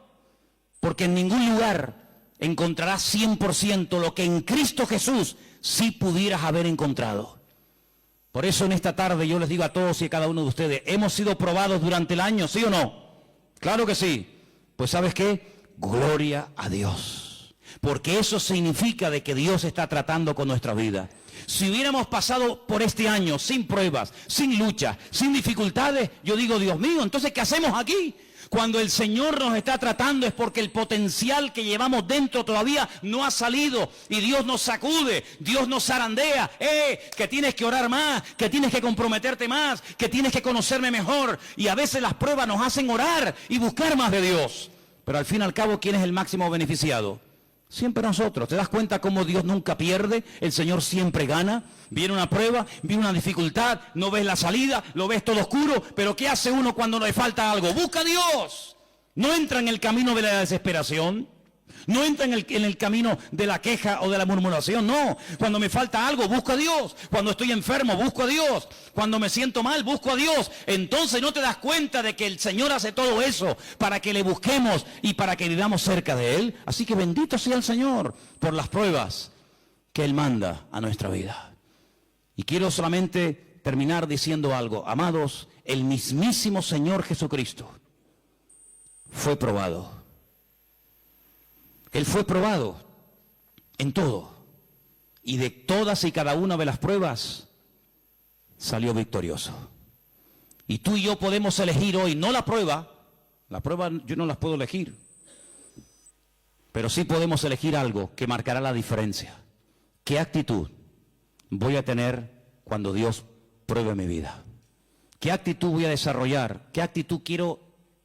porque en ningún lugar encontrarás 100% lo que en Cristo Jesús sí pudieras haber encontrado. Por eso en esta tarde yo les digo a todos y a cada uno de ustedes, ¿hemos sido probados durante el año, sí o no? Claro que sí. Pues ¿sabes qué? Gloria a Dios. porque eso significa de que Dios está tratando con nuestra vida. Si hubiéramos pasado por este año sin pruebas, sin lucha, sin dificultades, yo digo, Dios mío, entonces ¿qué hacemos aquí? Cuando el Señor nos está tratando es porque el potencial que llevamos dentro todavía no ha salido y Dios nos sacude, Dios nos zarandea, que tienes que orar más, que tienes que comprometerte más, que tienes que conocerme mejor. Y a veces las pruebas nos hacen orar y buscar más de Dios. Pero al fin y al cabo, ¿quién es el máximo beneficiado? Siempre nosotros. ¿Te das cuenta cómo Dios nunca pierde? El Señor siempre gana. Viene una prueba, viene una dificultad, no ves la salida, lo ves todo oscuro, pero ¿qué hace uno cuando le falta algo? Busca a Dios. No entra en el camino de la desesperación, no entra en el camino de la queja o de la murmuración, no. Cuando me falta algo, busco a Dios. Cuando estoy enfermo, busco a Dios. Cuando me siento mal, busco a Dios. Entonces no te das cuenta de que el Señor hace todo eso para que le busquemos y para que vivamos cerca de Él. Así que bendito sea el Señor por las pruebas que Él manda a nuestra vida. Y quiero solamente terminar diciendo algo. Amados, el mismísimo Señor Jesucristo fue probado. Él fue probado en todo. Y de todas y cada una de las pruebas salió victorioso. Y tú y yo podemos elegir hoy, no la prueba yo no las puedo elegir. Pero sí podemos elegir algo que marcará la diferencia. ¿Qué actitud voy a tener cuando Dios pruebe mi vida? ¿Qué actitud voy a desarrollar? ¿Qué actitud quiero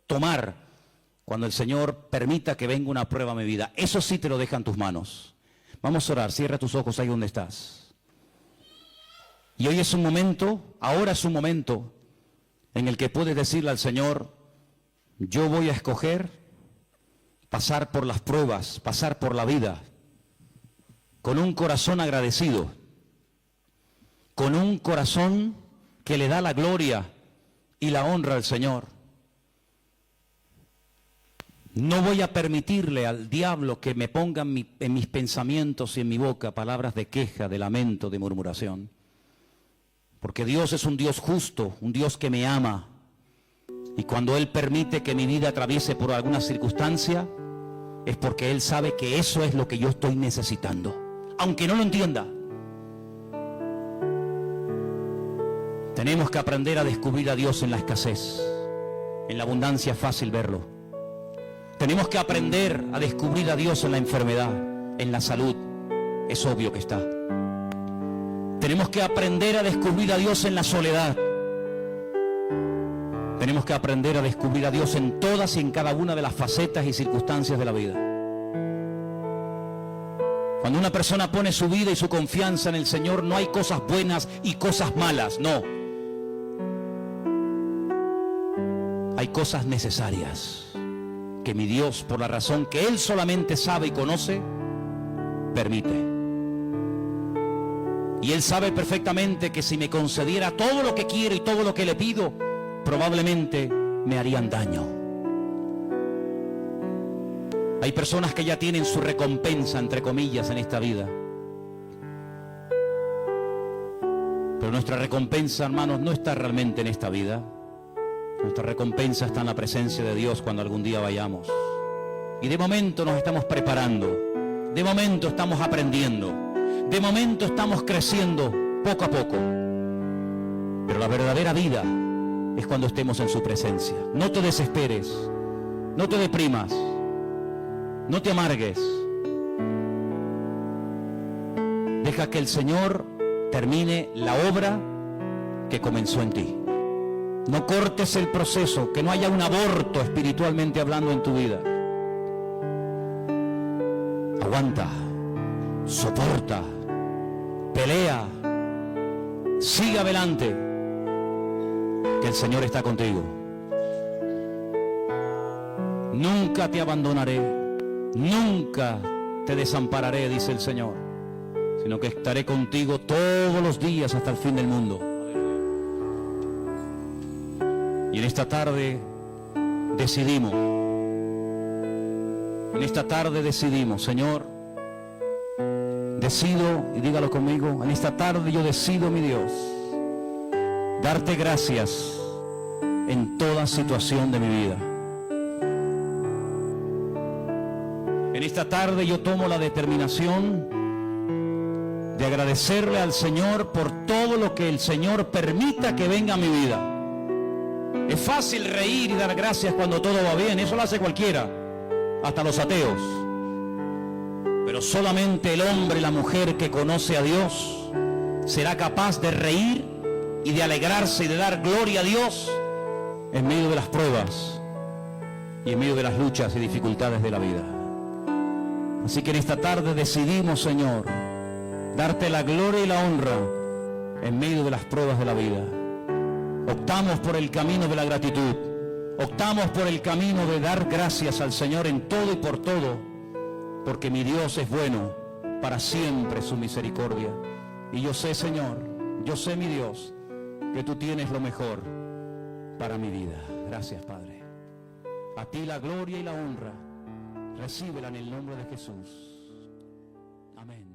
tomar cuando el Señor permita que venga una prueba a mi vida? Eso sí te lo deja en tus manos. Vamos a orar, cierra tus ojos ahí donde estás. Y hoy es un momento, ahora es un momento en el que puedes decirle al Señor, yo voy a escoger pasar por las pruebas, pasar por la vida, con un corazón agradecido, con un corazón que le da la gloria y la honra al Señor. No voy a permitirle al diablo que me ponga en mis pensamientos y en mi boca palabras de queja, de lamento, de murmuración. Porque Dios es un Dios justo, un Dios que me ama. Y cuando Él permite que mi vida atraviese por alguna circunstancia, es porque Él sabe que eso es lo que yo estoy necesitando. Aunque no lo entienda. Tenemos que aprender a descubrir a Dios en la escasez. En la abundancia es fácil verlo. Tenemos que aprender a descubrir a Dios en la enfermedad, en la salud. Es obvio que está. Tenemos que aprender a descubrir a Dios en la soledad. Tenemos que aprender a descubrir a Dios en todas y en cada una de las facetas y circunstancias de la vida. Cuando una persona pone su vida y su confianza en el Señor, no hay cosas buenas y cosas malas, no. Hay cosas necesarias que mi Dios, por la razón que Él solamente sabe y conoce, permite. Y Él sabe perfectamente que si me concediera todo lo que quiero y todo lo que le pido, probablemente me harían daño. Hay personas que ya tienen su recompensa, entre comillas, en esta vida. Pero nuestra recompensa, hermanos, no está realmente en esta vida. Nuestra recompensa está en la presencia de Dios cuando algún día vayamos. Y de momento nos estamos preparando. De momento estamos aprendiendo. De momento estamos creciendo poco a poco. Pero la verdadera vida es cuando estemos en su presencia. No te desesperes. No te deprimas. No te amargues. Deja que el Señor termine la obra que comenzó en ti. No cortes el proceso, que no haya un aborto espiritualmente hablando en tu vida. Aguanta, soporta, pelea, sigue adelante, que el Señor está contigo. Nunca te abandonaré, nunca te desampararé, dice el Señor, sino que estaré contigo todos los días hasta el fin del mundo. Y en esta tarde decidimos, Señor, decido, y dígalo conmigo, en esta tarde yo decido, mi Dios, darte gracias en toda situación de mi vida. En esta tarde yo tomo la determinación de agradecerle al Señor por todo lo que el Señor permita que venga a mi vida. Es fácil reír y dar gracias cuando todo va bien, eso lo hace cualquiera, hasta los ateos. Pero solamente el hombre y la mujer que conoce a Dios será capaz de reír y de alegrarse y de dar gloria a Dios en medio de las pruebas y en medio de las luchas y dificultades de la vida. Así que en esta tarde decidimos, Señor, darte la gloria y la honra en medio de las pruebas de la vida. Optamos por el camino de la gratitud, optamos por el camino de dar gracias al Señor en todo y por todo, porque mi Dios es bueno, para siempre su misericordia. Y yo sé, Señor, yo sé, mi Dios, que tú tienes lo mejor para mi vida. Gracias, Padre. A ti la gloria y la honra, recíbela en el nombre de Jesús. Amén.